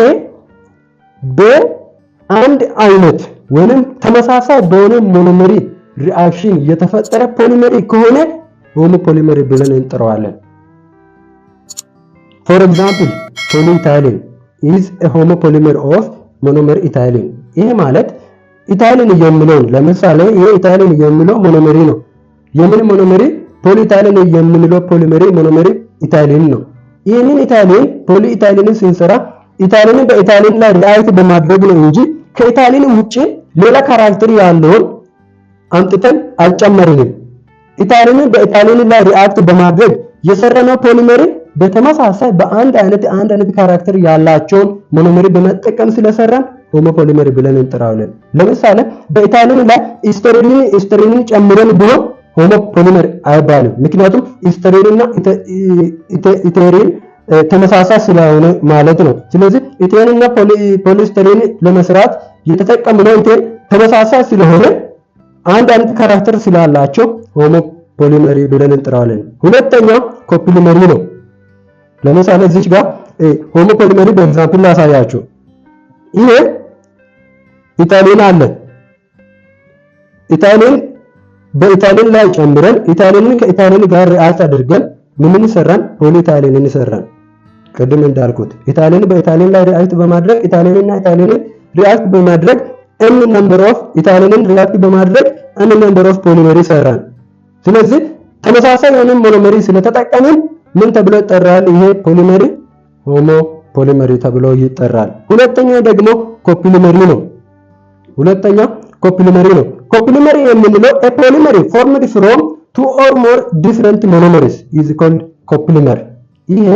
በአንድ አይነት ወይንም ተመሳሳይ በሆነ ሞኖመሪ ሪአክሽን የተፈጠረ ፖሊመሪ ከሆነ ሆሞ ፖሊመሪ ብለን እንጠራዋለን። For example, polyethylene is a homopolymer of monomer ethylene። ይሄ ማለት ኢታይሊን የሚለውን ለምሳሌ ይሄ ኢታይሊን የሚለው ሞኖመሪ ነው። የምን ሞኖመሪ? ፖሊኢታይሊን የምንለው ፖሊመሪ ሞኖመሪ ኢታይሊን ነው። ይሄንን ኢታይሊን ፖሊኢታይሊንን ስንሰራ ኢታይሊንን በኢታይሊን ላይ ሪአክት በማድረግ ነው እንጂ ከኢታይሊን ውጪ ሌላ ካራክተር ያለውን አምጥተን አልጨመርንም። ኢታይሊንን በኢታይሊን ላይ ሪአክት በማድረግ የሰራነው ፖሊመሪ በተመሳሳይ አንድ አይነት ካራክተር ያላቸውን ሞኖመሪ በመጠቀም ስለሰራን ሆሞ ፖሊመሪ ብለን እንጠራዋለን። ለምሳሌ በኢታይሊን ላይ ኢስተሪንን ጨምረን ቢሆን ሆሞ ፖሊመር አይባልም። ምክንያቱም ኢስተሪንና ኢቴሪን ተመሳሳይ ስለሆነ ማለት ነው። ስለዚህ ኢቴንና ፖሊስተሪን ለመስራት የተጠቀምነው ኢቴን ተመሳሳይ ስለሆነ አንድ አይነት ካራክተር ስላላቸው ሆሞ ፖሊመሪ ብለን እንጠራዋለን። ሁለተኛው ኮፕሊመሪ ነው። ለምሳሌ እዚህ ጋር ሆሞ ፖሊመሪ በኤግዛምፕል ላሳያችሁ። ይሄ ኢታይሊን አለ። ኢታይሊን በኢታይሊን ላይ ጨምረን ኢታይሊንን ከኢታይሊን ጋር ሪአክት አድርገን ምን ሰራን? ፖሊኢታይሊንን ሰራን። ቅድም እንዳልኩት ኢታይሊን በኢታይሊን ላይ ሪአክት በማድረግ ኢታይሊንና ኢታይሊንን ሪአክት በማድረግ n ነምበር ኦፍ ኢታይሊንን ሪአክት በማድረግ n ነምበር ኦፍ ፖሊመሪ ሰራን። ስለዚህ ተመሳሳይ የሆነ ሞኖመሪ ስለተጠቀምን ምን ተብሎ ይጠራል? ይሄ ፖሊመሪ ሆሞ ፖሊመሪ ተብሎ ይጠራል። ሁለተኛው ደግሞ ኮፕሊመሪ ነው። ኮፕሊመሪ የምንለው a polymer formed from two or more different monomers is called copolymer። ይሄ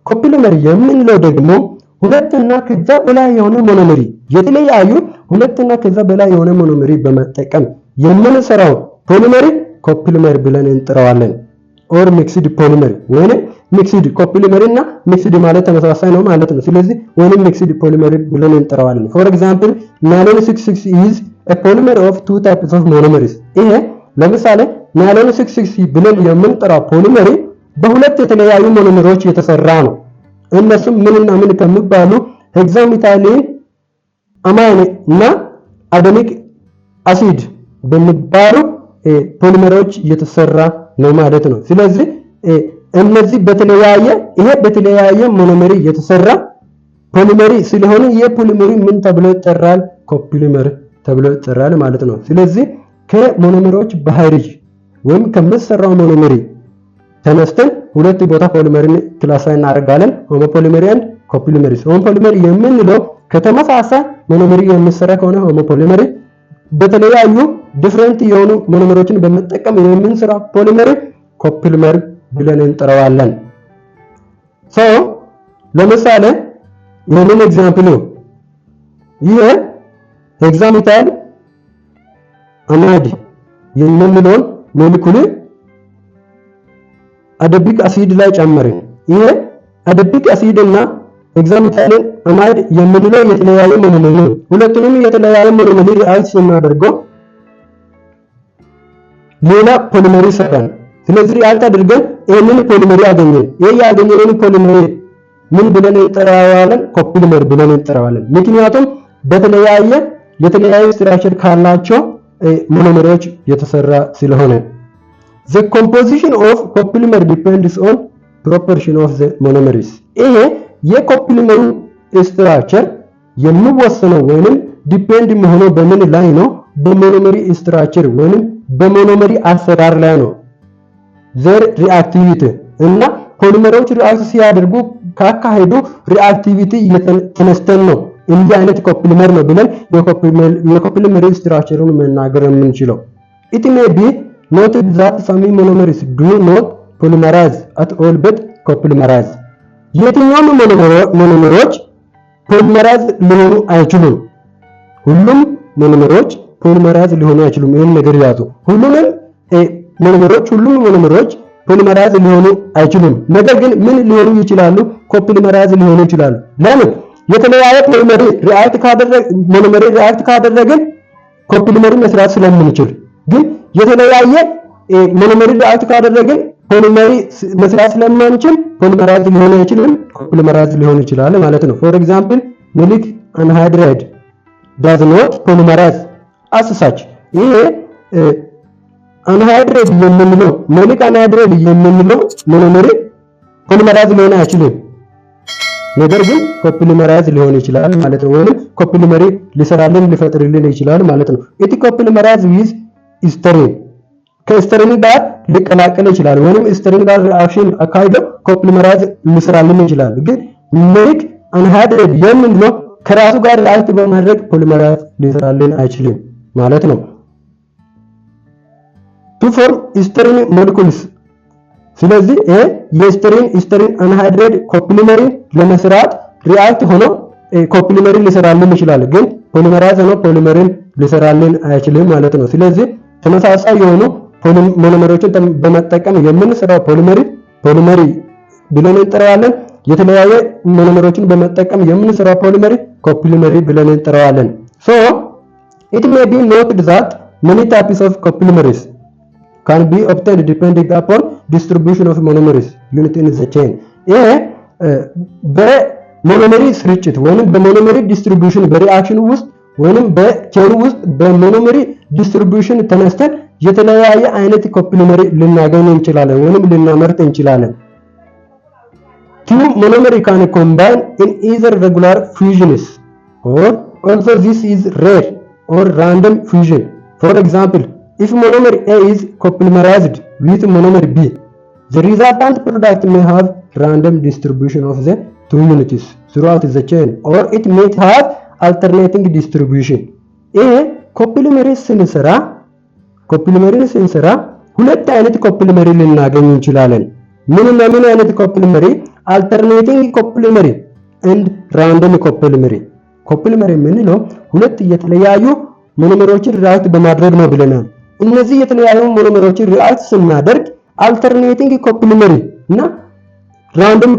ኮፕሊመሪ የምንለው ደግሞ ሁለትና ከዛ በላይ የሆነ ሞኖመሪ የተለያዩ ሁለትና ከዛ በላይ የሆነ ሞኖመሪ በመጠቀም የምንሰራው ፖሊመሪ ኮፕሊመር ብለን እንጠራዋለን። ኦር ሚክስድ ፖሊመር ወይንም ሚክስድ ኮፕሊመር እና ሚክስድ ማለት ተመሳሳይ ነው ማለት ነው። ስለዚህ ወይንም ሚክስድ ፖሊመር ብለን እንጠራዋለን። ፎር ኤግዛምፕል ናይሎን 66 is a polymer of two types of monomers። ይሄ ለምሳሌ ናይሎን 66 ብለን የምንጠራው ፖሊመሪ በሁለት የተለያዩ ሞኖመሮች የተሰራ ነው። እነሱም ምንና ምን ከሚባሉ ሄክሳሜታይሊን አማይን እና አደኒክ አሲድ በሚባሉ ፖሊመሮች የተሰራ ነው ማለት ነው። ስለዚህ እነዚህ በተለያየ ሞኖመሪ የተሰራ ፖሊመሪ ስለሆነ የፖሊመሪ ምን ተብሎ ይጠራል? ኮፕሊመር ተብሎ ይጠራል ማለት ነው። ስለዚህ ከሞኖመሮች ባህሪ ወይም ከመሰራው ሞኖመሪ ተነስተን ሁለት ቦታ ፖሊመሪን ክላሳይ እናደርጋለን። ሆሞ ፖሊመሪ እና ኮፕሊመሪ። ሆሞ ፖሊመሪ የምንለው ከተመሳሳይ ሞኖመሪ የሚሰራ ከሆነ ሆሞ ፖሊመሪ፣ በተለያዩ ዲፍረንት የሆኑ ሞኖመሮችን በመጠቀም የምንሰራ ፖሊመሪ ኮፕሊመር ብለን እንጠራዋለን። ለምሳሌ ይሄንን ኤግዛምፕል ነው። ይሄ ሄክሳሜታይል አማይድ የምንለውን ሞለኪውል አደቢክ አሲድ ላይ ጨመርን። ይሄ አደቢክ አሲድ እና ሄክሳሜታይል አማይድ የምንለው የተለያየ ሞኖመር ነው። ሁለቱንም የተለያየ ሞኖመር ሪአክት ስናደርገው ሌላ ፖሊመሪ ሰራን። ስለዚህ ሪአክት አድርገን ይሄንን ፖሊመሪ አገኘን። ይሄ ያገኘነውን ፖሊመሪ ምን ብለን እንጠራዋለን? ኮፕሊመር ብለን እንጠራዋለን። ምክንያቱም የተለያየ ስትራክቸር ካላቸው ሞኖመሮች የተሰራ ስለሆነ። The composition of copolymer depends on proportion of the monomers። ይሄ የኮፕሊመሩ ስትራክቸር የሚወሰነው ወይንም ዲፔንድ የሚሆነው በምን ላይ ነው? በሞኖመሪ ስትራክቸር ወይንም በሞኖመሪ አሰራር ላይ ነው። ዘር ሪአክቲቪቲ እና ፖሊመሮች ሪአክት ሲያደርጉ ካካሄዱ ሪአክቲቪቲ ተነስተን ነው እንዲህ አይነት ኮፕሊመር ነው ብለን የኮፕሊመሪ ስትራክቸሩን መናገር የምንችለው። it may be noted that some monomers do not polymerize at all but copolymerize። የትኛውም ሞኖመሮች ፖሊመራይዝ ሊሆኑ አይችሉም። ሁሉም ሞኖመሮች ፖሊመራይዝ ሊሆኑ አይችሉም። ይሄን ነገር ያዙ። ሁሉም ሞኖመሮች ፖሊመራይዝ ሊሆኑ አይችሉም። ነገር ግን ምን ሊሆኑ ይችላሉ? ኮፕሊመራይዝ ሊሆኑ ይችላሉ። ለምን? የተለያየ ፖሊመሪ ሪአክት ካደረግን ኮፕሊመሪ መስራት ስለምንችል፣ ግን የተለያየ ሞኖመሪ ሪአክት ካደረግን ፖሊመሪ መስራት ስለማንችል ፖሊመራይዝ ሊሆን አይችልም፣ ኮፕሊመራይዝ ሊሆን ይችላል ማለት ነው። ፎር ኤግዛምፕል ሚልክ አንሃይድራይድ does not polymerize as such። ይሄ አንሃይድሬት የምንለው ሞኒክ አንሃይድሬት የምንለው ሞኖመር ፖሊመራይዝ ሊሆን አይችልም። ነገር ግን ኮፖሊመራይዝ ሊሆን ይችላል ማለት ነው። ወይም ኮፖሊመሪ ሊሰራልን ሊፈጥርልን ይችላል ማለት ነው። እቲ ኮፖሊመራይዝ ዊዝ ሂስተሪን ከሂስተሪን ጋር ሊቀላቀል ይችላል። ወይም ሂስተሪን ጋር ሪአክሽን አካሂዶ ኮፖሊመራይዝ ሊሰራልን ይችላል። ግን ሞኒክ አንሃይድሬት የምንለው ከራሱ ጋር ሪአክት በማድረግ ፖሊመራይዝ ሊሰራልን አይችልም ማለት ነው። to form ሂስተሪን ሞለኪውልስ ስለዚህ የሂስተሪን አንሃይድሬት ኮፖሊመሪ ለመስራት ሪአክት ሆኖ ኮፖሊመሪ ሊሰራልን ይችላል። ግን ፖሊመራይዝ ሆኖ ፖሊመሪን ሊሰራልን አይችልም ማለት ነው። ስለዚህ ተመሳሳይ የሆኑ ሞኖመሮችን በመጠቀም የምንሰራው ፖሊመሪ ብለን እንጠራዋለን። የተለያየ ሞኖመሮችን በመጠቀም የምንሰራው ፖሊመሪ ኮፖሊመሪ ብለን እንጠራዋለን። so it may be noted that many types of copolymeres can be obtained depending upon distribution of monomers unit in the chain በሞኖመሪ ስርጭት ወይንም በሞኖመሪ ዲስትሪቢዩሽን በሪአክሽን ውስጥ ወይንም በቼን ውስጥ በሞኖመሪ ዲስትሪቢዩሽን ተነስተን የተለያየ አይነት ኮፖሊመሪ ልናገኝ እንችላለን ወይንም ልናመርት እንችላለን። two monomer can combine in either regular fusions or also this is rare or random fusion. For example, if monomer A is copolymerized with monomer B, the resultant product may have random distribution of the two units throughout the chain, or it may have alternating distribution. ኮፖሊመሪ ስንሰራ ሁለት አይነት ኮፖሊመሪ ልናገኝ እንችላለን። ምን አይነት ኮፖሊመሪ? alternating copolymery and random copolymery. ኮፖሊመሪ የምንለው ሁለት የተለያዩ ሞኖመሮችን ሪአክት በማድረግ ነው ብለናል። እነዚህ የተለያዩ ሞኖመሮችን ሪአክት ስናደርግ alternating copolymery እና random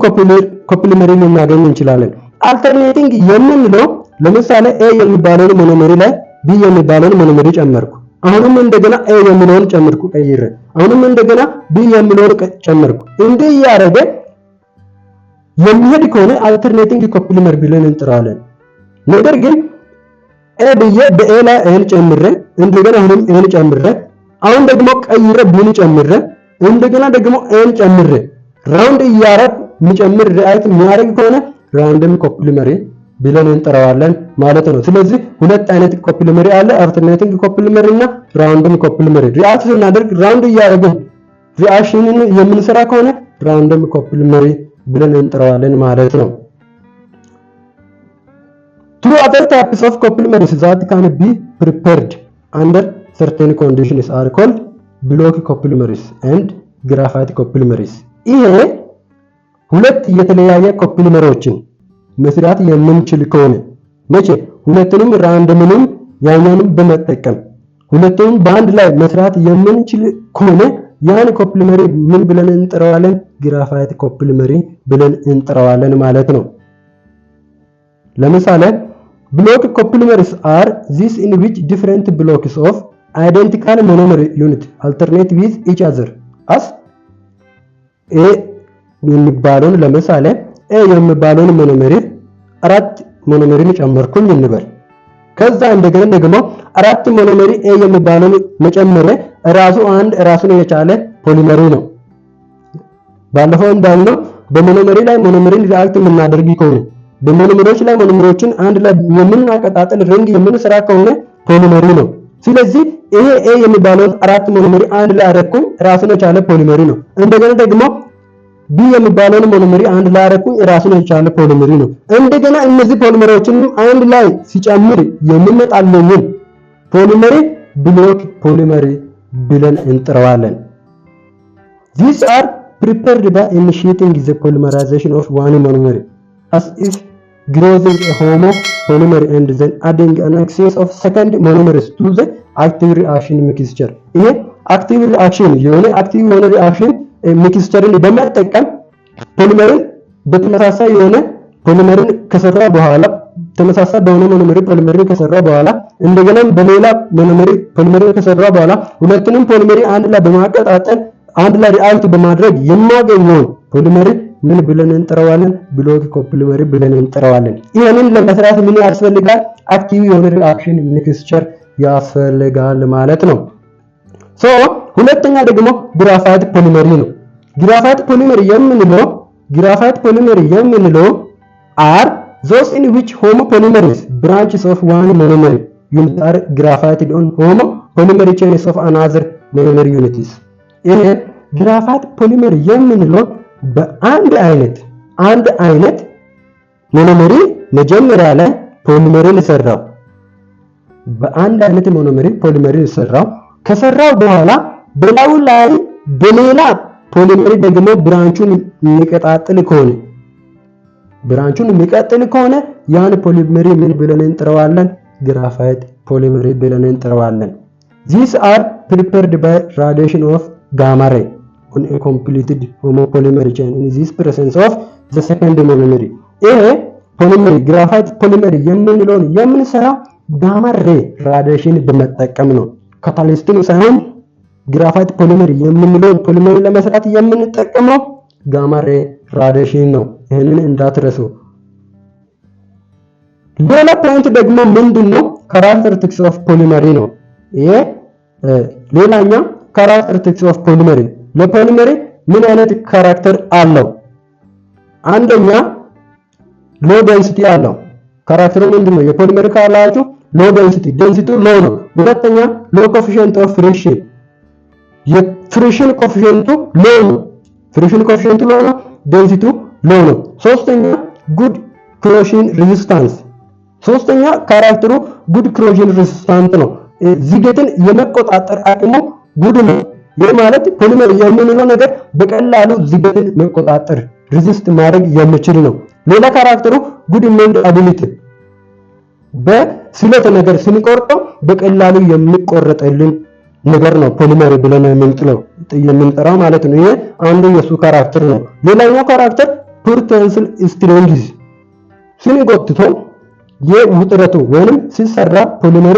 copolymery ልናገኝ እንችላለን። alternating የምንለው ለምሳሌ A የሚባለውን ሞኖመሪ ላይ B የሚባለውን ሞኖመሪ ጨመርኩ። አሁንም እንደገና A የሚለውን ጨመርኩ ቀይሬ። አሁንም እንደገና B የሚለውን ጨመርኩ። እንዲህ ያደረገ የሚሄድ ከሆነ alternating copolymer ብለን እንጠራለን። ነገር ግን A ብዬ በA ላይ N ጨምሬ እንደገና አሁንም N ጨምሬ አሁን ደግሞ ቀይሬ B ጨምሬ እንደገና ደግሞ N ጨምሬ ራውንድ እያረግ የሚጨምር ሪአክት የሚያደርግ ከሆነ random copolymer ብለን እንጠራዋለን ማለት ነው። ስለዚህ ሁለት አይነት ኮፖሊመሪ አለ፣ alternating copolymer እና random copolymer። ሪአክት ስናደርግ ራውንድ እያደረግን ሪአክሽንን የምንሰራ ከሆነ random copolymer ብለን እንጠራዋለን ማለት ነው። Two other types of copolymers that can be prepared under certain conditions are called block copolymers and graphite copolymers. ይሄ ሁለት የተለያየ ኮፖሊመሮችን መስራት የምንችል ከሆነ መቼ ሁለቱንም ራንደምንም ያኛንም በመጠቀም ሁለቱንም በአንድ ላይ መስራት የምንችል ከሆነ ያን ኮፖሊመሪ ምን ብለን እንጠራዋለን? ግራፋይት ኮፖሊመሪ ብለን እንጠራዋለን ማለት ነው። ለምሳሌ block copolymers are these in which different blocks of identical monomer unit alternate with each other as A የሚባለውን ለምሳሌ A የሚባለውን ሞኖመሪ አራት ሞኖመሪን ጨመርኩኝ እንበል። ከዛ እንደገና ደግሞ አራት ሞኖመሪ A የሚባለውን መጨመር ራሱን የቻለ ፖሊመሪ ነው። ባለፈው እንዳልነው በሞኖመሪ ላይ ሞኖመሪን ሪአክት የምናደርግ ከሆነ በሞኖመሮች ላይ ሞኖመሮችን አንድ ላይ የምናቀጣጥል ሪንግ የምንሰራ ከሆነ ፖሊመሪ ነው። ስለዚህ ይሄ A የሚባለውን አራት ሞኖመሪ አንድ ላይ አደረኩኝ ራሱን የቻለ ፖሊመሪ ነው። እንደገና ደግሞ B የሚባለውን ሞኖመሪ አንድ ላይ አደረኩኝ ራሱን የቻለ ፖሊመሪ ነው። እንደገና እነዚህ ፖሊመሮችን አንድ ላይ ሲጨምር የሚመጣልን ፖሊመሪ ብሎክ ፖሊመሪ ብለን እንጠራዋለን። These are prepared by initiating the polymerization of one monomer as if growing a homo polymer and then adding an excess of second monomers to the active reaction mixture. ይሄ active reaction የሆነ reaction ሚክስቸርን በመጠቀም ፖሊመርን በተመሳሳይ የሆነ ፖሊመርን ከሰራ በኋላ ተመሳሳይ በሆነ ሞኖመር ፖሊመርን ከሰራ በኋላ እንደገና በሌላ ሞኖመር ፖሊመርን ከሰራ በኋላ ሁለቱንም ፖሊመሪ አንድ ላይ በማቀጣጠል አንድ ላይ ሪአክት በማድረግ የማገኘው ፖሊመሪ ምን ብለን እንጠራዋለን? ብሎክ ኮፖሊመሪ ብለን እንጠራዋለን። ይሄንን ለመስራት ምን ያስፈልጋል? አክቲቭ የሆነ ሪአክሽን ሚክስቸር ያስፈልጋል ማለት ነው። ሁለተኛ ደግሞ ግራፋይት ፖሊመሪ ነው። ግራፋይት ፖሊመሪ የምንለው are those in which homopolymers branches of one monomer unit are graphited on homopolymer chains of another monomer units። ይሄ ግራፋይት ፖሊመር የምንለው በአንድ አይነት ሞኖመሪ መጀመሪያ ላይ ፖሊመርን ሰራው በአንድ አይነት ሞኖመሪ ፖሊመርን ሰራው ከሰራው በኋላ በላዩ ላይ በሌላ ፖሊመሪ ደግሞ ብራንቹን የሚቀጣጥል ከሆነ ያን ፖሊመሪ ምን ብለን እንጠራዋለን? ግራፋይት ፖሊመሪ ብለን እንጠራዋለን። These are prepared by radiation of gamma ray on a completed homopolymer chain in this presence of the second monomer። ይሄ ፖሊመሪ ግራፋይት ፖሊመሪ የምንሰራው ጋማ ሬ ራዲዬሽን በመጠቀም ነው። ካታሊስቱን ሳይሆን ግራፋይት ፖሊመሪ የምንለው ፖሊመሪ ለመስራት የምንጠቀመው ጋማ ሬ ራዲዬሽን ነው። ይሄንን እንዳትረሱ። ሌላ ፖይንት ደግሞ ምንድነው? ካራክተሪስቲክስ ኦፍ ፖሊመሪ ነው። ይሄ ሌላኛው ካራክተሪስቲክስ ኦፍ ፖሊመሪ ለፖሊመሪ ምን አይነት ካራክተር አለው? አንደኛ ሎ ዴንሲቲ አለው። ካራክተሩ ምንድነው? የፖሊመሪ ካላችሁ ሎ ዴንሲቲው ሎ ነው። ሁለተኛ ሎ ኮኤፊሺየንት ኦፍ ፍሪክሽን የፍሪክሽን ኮኤፊሺየንቱ ሎ ነው። ዴንሲቲው ሎ ነው። ሶስተኛ ጉድ ኮሮዥን ሬዚስታንስ ሶስተኛ ካራክተሩ ጉድ ኮሮዥን ሬዚስታንት ነው። ዝገትን የመቆጣጠር አቅሙ ጉድ ነው። ይህ ማለት ፖሊመር የምንለው ነገር በቀላሉ ዝገትን መቆጣጠር ሬዚስት ማድረግ የሚችል ነው። ሌላ ካራክተሩ ጉድ ሜልድ አቢሊቲ በስለት ነገር ስንቆርጠው በቀላሉ የሚቆረጥልን ነገር ነው ፖሊመር ብለን የምንጠራው ማለት ነው። ይሄ አንዱ የሱ ካራክተር ነው። ሌላኛው ካራክተር ፑር ቴንሳይል ስትሬንግዝ ስንጎትተው የውጥረቱ ወይንም ሲሰራ ፖሊመሩ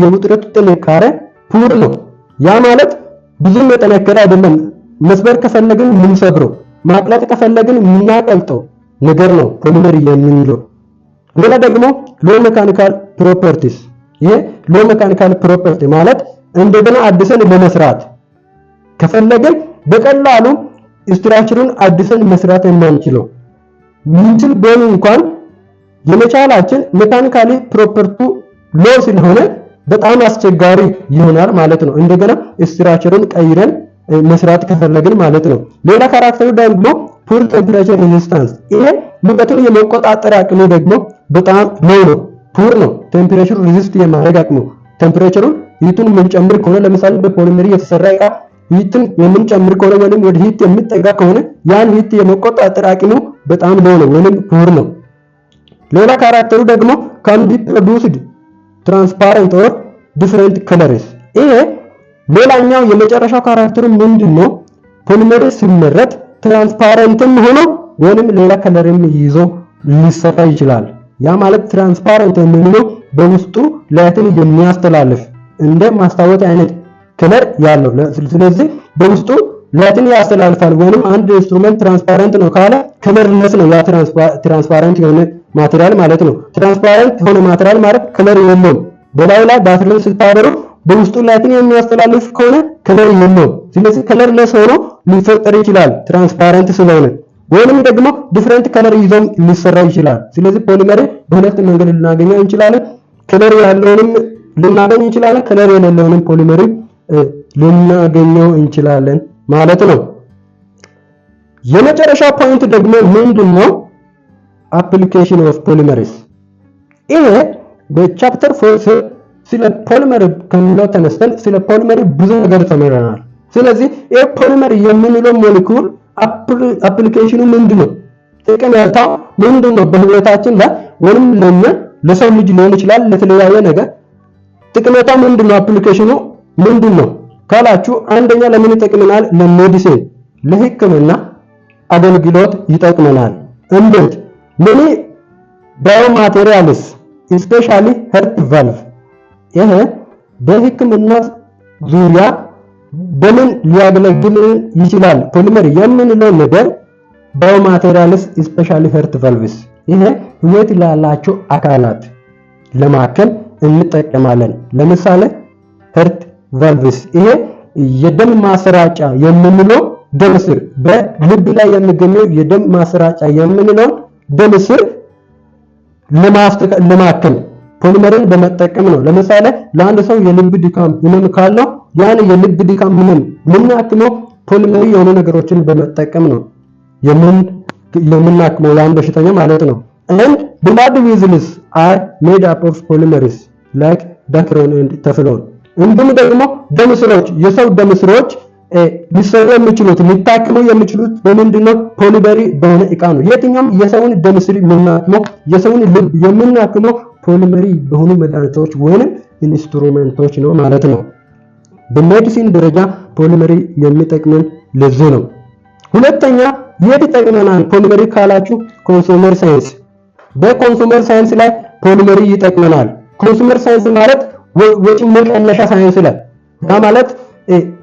የውጥረቱ ጥንካሬ ፑር ነው። ያ ማለት ብዙም የጠነከረ አይደለም። መስበር ከፈለግን የምንሰብረው ማቅለጥ ከፈለግን የምናቀልጠው ነገር ነው ፖሊመር የምንለው። ሌላ ደግሞ ሎ ሜካኒካል ፕሮፐርቲስ ይሄ ሎ ሜካኒካል ፕሮፐርቲ ማለት እንደገና አዲስን ለመስራት ከፈለግን በቀላሉ ስትራክቸሩን አዲስን መስራት የማንችለው ምንችል ቢሆን እንኳን የመቻላችን ሜካኒካሊ ፕሮፐርቲው ሎ ስለሆነ በጣም አስቸጋሪ ይሆናል ማለት ነው። እንደገና ስትራክቸሩን ቀይረን መስራት ከፈለግን ማለት ነው። ሌላ ካራክተሩ ደግሞ ፑር ቴምፕሬቸር ሬዚስታንስ ይሄ ሙቀቱን የመቆጣጠር አቅሙ ደግሞ በጣም ሎ ነው፣ ፑር ነው። ቴምፕሬቸር ሬዚስት የማድረግ አቅሙ ቴምፕሬቸሩን ሂቱን የምንጨምር ከሆነ ለምሳሌ በፖሊመሪ የተሰራ ዕቃ ሂቱን የምንጨምር ከሆነ ወይንም ወደ ሂት የሚጠጋ ከሆነ ያን ሂት የመቆጣጠር አቅሙ በጣም ሎ ነው ወይንም ፑር ነው። ሌላ ካራክተሩ ደግሞ ካን ቢ ፕሮዱስድ ትራንስፓረንት ኦር ዲፈረንት ከለርስ ይሄ ሌላኛው የመጨረሻው ካራክተሩ ምንድነው? ፖሊመር ሲመረት ትራንስፓረንትም ሆኖ ወይንም ሌላ ከለርም ይዞ ሊሰራ ይችላል። ያ ማለት ትራንስፓረንት የምንለው በውስጡ ላይትን የሚያስተላልፍ እንደ ማስታወቂያ አይነት ከለር ያለው ስለዚህ በውስጡ ላይትን ያስተላልፋል። ወይንም አንድ ኢንስትሩመንት ትራንስፓረንት ነው ካለ ከለርለስ ነው ያ ትራንስፓረንት የሆነ ማቴሪያል ማለት ነው። ትራንስፓረንት የሆነ ማቴሪያል ማለት ከለር የለውም። በላዩ ላይ ባትሪን ስታበሩ በውስጡ ላይትን የሚያስተላልፍ ከሆነ ከለር የለውም። ስለዚህ ከለርለስ ሆኖ ሊፈጠር ይችላል ትራንስፓረንት ስለሆነ። ወይንም ደግሞ ዲፈረንት ከለር ይዞ ሊሰራ ይችላል። ስለዚህ ፖሊመር በሁለት መንገድ ልናገኘው እንችላለን። ከለር ያለውንም ልናገኝ እንችላለን፣ ከለር የሌለውንም ፖሊመር ልናገኘው እንችላለን ማለት ነው። የመጨረሻ ፖይንት ደግሞ ምንድነው? አፕሊኬሽን ኦፍ ፖሊመርስ ይሄ በቻፕተር 4 ስለ ፖሊመር ከሚለው ተነስተን ስለ ፖሊመር ብዙ ነገር ተመረናል። ስለዚህ ይሄ ፖሊመር የምንለው ሞለኪውል አፕሊኬሽኑ ምንድነው? ጥቅም ያለው ምንድነው? በህይወታችን ላይ ወይንም ለሰው ልጅ ሊሆን ይችላል ለተለያየ ነገር ጥቅመታ ምንድነው? አፕሊኬሽኑ ምንድነው ካላችሁ አንደኛ ለምን ይጠቅመናል? ለሜዲሲን ለህክምና አገልግሎት ይጠቅመናል። እንዴት? many biomaterials especially heart valve ይሄ በህክምና ዙሪያ በምን ሊያገለግል ይችላል? ፖሊመር የምንለው ነገር biomaterials especially heart valves ይሄ ህይወት ላላቸው አካላት ለማከም እንጠቀማለን። ለምሳሌ heart valves ይሄ የደም ማሰራጫ የምንለው ደም ስር በልብ ላይ የሚገኘው የደም ማሰራጫ የምንለው ደም ስር ለማከም ፖሊመርን በመጠቀም ነው። ለምሳሌ ለአንድ ሰው የልብ ድካም ህመም ካለው ያን የልብ ድካም ህመም የምናክመው ፖሊመሪ የሆኑ ነገሮችን በመጠቀም ነው የምናክመው ያን በሽተኛ ማለት ነው። and blood vessels are made up of polymers like dacron and teflon እንዲሁም ደግሞ ደም ስሮች የሰው ደም ስሮች ሊሰሩ የሚችሉት ሊታከሙ የሚችሉት በምንድነው? ፖሊመሪ በሆነ እቃ ነው። የትኛውም የሰውን ደም ስር የምናክመው የሰውን ልብ የምናክመው ፖሊመሪ በሆኑ መድኃኒቶች ወይም ኢንስትሩሜንቶች ነው ማለት ነው። በሜዲሲን ደረጃ ፖሊመሪ የሚጠቅመን ለዚህ ነው። ሁለተኛ የት ይጠቅመናል ፖሊመሪ ካላችሁ ኮንሱመር ሳይንስ። በኮንሱመር ሳይንስ ላይ ፖሊመሪ ይጠቅመናል። ኮንሱመር ሳይንስ ማለት ወጪ መቀነሻ ሳይንስ ላይ ማለት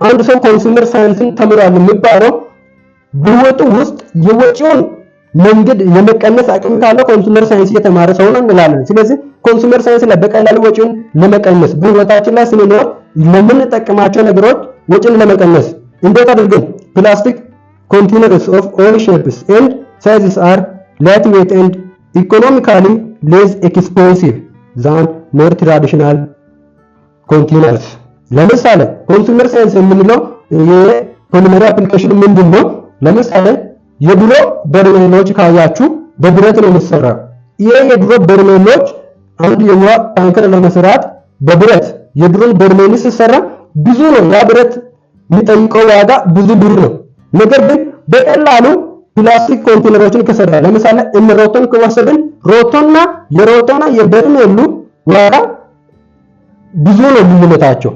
አንድ ሰው ኮንሱመር ሳይንስን ተምሯል የሚባለው በወጡ ውስጥ የወጪውን መንገድ የመቀነስ አቅም ካለው ኮንሱመር ሳይንስ የተማረ ሰው ነው እንላለን። ስለዚህ ኮንሱመር ሳይንስ ላይ በቀላሉ ወጪውን ለመቀነስ በህይወታችን ላይ ስንኖር ለምንጠቀማቸው ነገሮች ወጪን ለመቀነስ እንዴት አድርገን ፕላስቲክ containers of all shapes and sizes are lightweight and economically less expensive than more traditional containers። ለምሳሌ ኮንሱመር ሳይንስ የምንለው የፖሊመሪ አፕሊኬሽን ምንድነው? ለምሳሌ የድሮ በርሜሎች ካያችሁ በብረት ነው የሚሰራው። ይሄ የድሮ በርሜሎች አንድ የውሃ ታንከር ለመስራት በብረት የድሮን በርሜል ሲሰራ ብዙ ነው ያ ብረት የሚጠይቀው ዋጋ ብዙ ብር ነው። ነገር ግን በቀላሉ ፕላስቲክ ኮንቴነሮችን ከሰራ ለምሳሌ ሮቶን ከወሰድን ሮቶና የበርሜሉ ዋጋ ብዙ ነው ልዩነታቸው።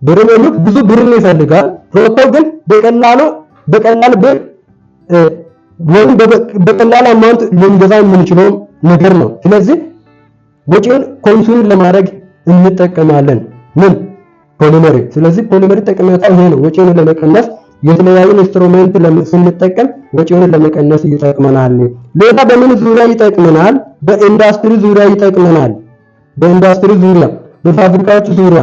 በርሜሉ ብዙ ብር ይፈልጋል። ሮቶ ግን በቀላል ብር ወይም በቀላል አማውንት ልንገዛ የምንችለው ነገር ነው። ስለዚህ ወጪውን ኮንሱም ለማድረግ እንጠቀማለን ምን ፖሊመሪ። ስለዚህ ፖሊመሪ ጠቀሜታው ይሄ ነው። ወጪውን ለመቀነስ የተለያዩ ኢንስትሩሜንት ስንጠቀም ወጪውን ለመቀነስ ይጠቅመናል። ሌላ በምን ዙሪያ ይጠቅመናል? በኢንዱስትሪ ዙሪያ ይጠቅመናል። በኢንዱስትሪ ዙሪያ በፋብሪካዎች ዙሪያ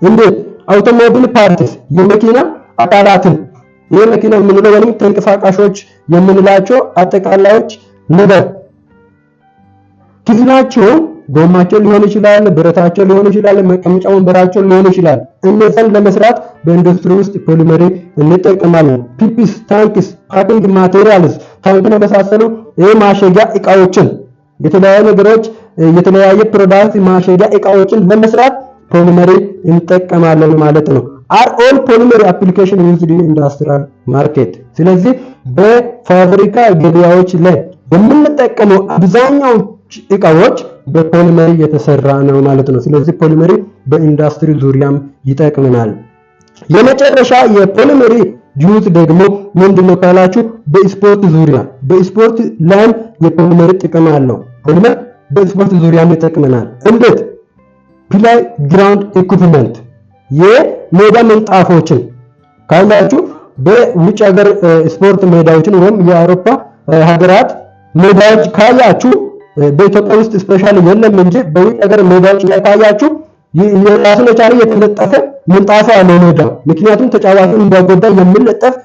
እንዴት? አውቶሞቢል ፓርትስ የመኪና አካላትን የመኪና የምንለው ወይም ተንቀሳቃሾች የምንላቸው አጠቃላዮች ነገር ክፍላቸው ጎማቸው ሊሆን ይችላል፣ ብረታቸው ሊሆን ይችላል፣ መቀመጫ ወንበራቸው ሊሆን ይችላል። እነዛን ለመስራት በኢንዱስትሪ ውስጥ ፖሊመሪ እንጠቀማለን። ፒፒስ፣ ታንክስ፣ ፓኪንግ ማቴሪያልስ ታንክን የመሳሰሉ ማሸጊያ እቃዎችን የተለያዩ ነገሮች የተለያየ ፕሮዳክት ማሸጊያ እቃዎችን ለመስራት ፖሊመሪ እንጠቀማለን ማለት ነው። are all polymer application used in industrial market። ስለዚህ በፋብሪካ ገበያዎች ላይ የምንጠቀመው አብዛኛው እቃዎች በፖሊመሪ የተሰራ ነው ማለት ነው። ስለዚህ ፖሊመሪ በኢንዱስትሪ ዙሪያም ይጠቅመናል። የመጨረሻ የፖሊመሪ ዩዝ ደግሞ ምንድነው ካላችሁ በስፖርት ዙሪያ በስፖርት ላይ የፖሊመሪ ጥቅም አለው። ፖሊመር በስፖርት ዙሪያም ይጠቅመናል። እንዴት? ፕላይ ግራውንድ ኢኩዊፕመንት የሜዳ ምንጣፎችን ካላችሁ በውጭ ሀገር ስፖርት ሜዳዎችን ወይም የአውሮፓ ሀገራት ሜዳዎች ካያችሁ በኢትዮጵያ ውስጥ ስፔሻሊ የለም እንጂ በውጭ ሀገር ሜዳዎች ላይ ካያችሁ የራሱን የቻለ የተለጠፈ ምንጣፍ አለ ሜዳው። ምክንያቱም ተጫዋቹን እንዳይጎዳ የሚለጠፍ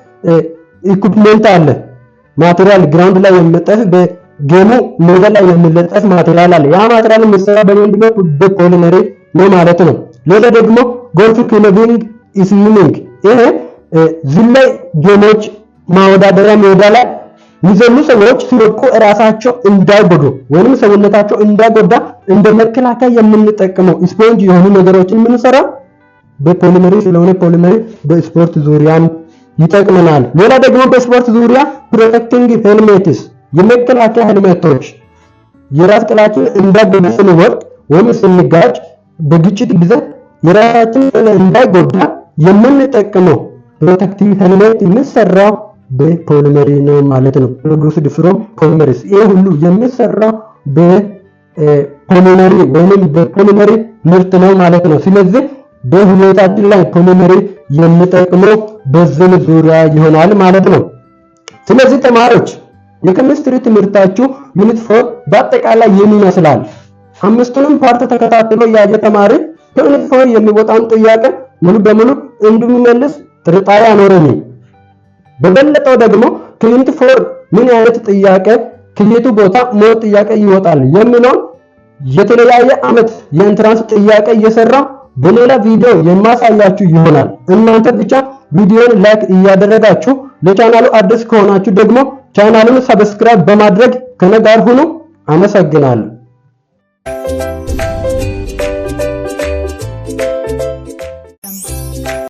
ኢኩዊፕመንት አለ፣ ማቴሪያል ግራውንድ ላይ የሚለጠፍ በጌሙ ሜዳ ላይ የሚለጠፍ ማቴሪያል አለ። ያ ማቴሪያል የሚሰራ በምንድነው? በፖሊመሪ ነው ማለት ነው። ሌላ ደግሞ ጎልፍ ክለቢንግ ስዊሚንግ ይሄ ዝላይ ጌሞች ማወዳደሪያ ሜዳ ላይ የሚዘሉ ሰዎች ሲወድቁ እራሳቸው እንዳይጎዱ ወይንም ሰውነታቸው እንዳይጎዳ እንደ መከላከያ የምንጠቀመው ስፖንጅ የሆኑ ነገሮችን የምንሰራ በፖሊመሪ ስለሆነ ፖሊመሪ በስፖርት ዙሪያም ይጠቅመናል። ሌላ ደግሞ በስፖርት ዙሪያ ፕሮቴክቲንግ ሄልሜትስ የመከላከያ ሄልሜቶች የራስ ቅላችን እንዳይጎዳ ስንወድቅ ወይም ስንጋጭ በግጭት ጊዜ የራሳችን እንዳይጎዳ የምንጠቀመው ፕሮቴክቲንግ ሄልሜት የሚሰራው በፖሊመሪ ነው ማለት ነው። ፕሮዱስድ ፍሮም ፖሊመሪስ ይሄ ሁሉ የሚሰራው በፖሊመሪ ወይንም በፖሊመሪ ምርት ነው ማለት ነው። ስለዚህ በሁኔታችን ላይ ፖሊመሪ የሚጠቅመው በዚህ ዙሪያ ይሆናል ማለት ነው። ስለዚህ ተማሪዎች የኬሚስትሪ ትምህርታችሁ ዩኒት 4 በአጠቃላይ ይመስላል። አምስቱንም ፓርት ተከታትሎ ያየ ተማሪ ከዩኒት 4 የሚወጣውን ጥያቄ ሙሉ በሙሉ እንዲመልስ ጥርጣሬ አይኖረኝም። በበለጠው ደግሞ ክሊንት ፎር ምን አይነት ጥያቄ ከየቱ ቦታ ሞር ጥያቄ ይወጣል የሚለውን የተለያየ አመት የኢንትራንስ ጥያቄ እየሰራ በሌላ ቪዲዮ የማሳያችሁ ይሆናል። እናንተ ብቻ ቪዲዮን ላይክ እያደረጋችሁ ለቻናሉ አዲስ ከሆናችሁ ደግሞ ቻናሉን ሰብስክራይብ በማድረግ ከኔ ጋር ሁኑ። አመሰግናለሁ።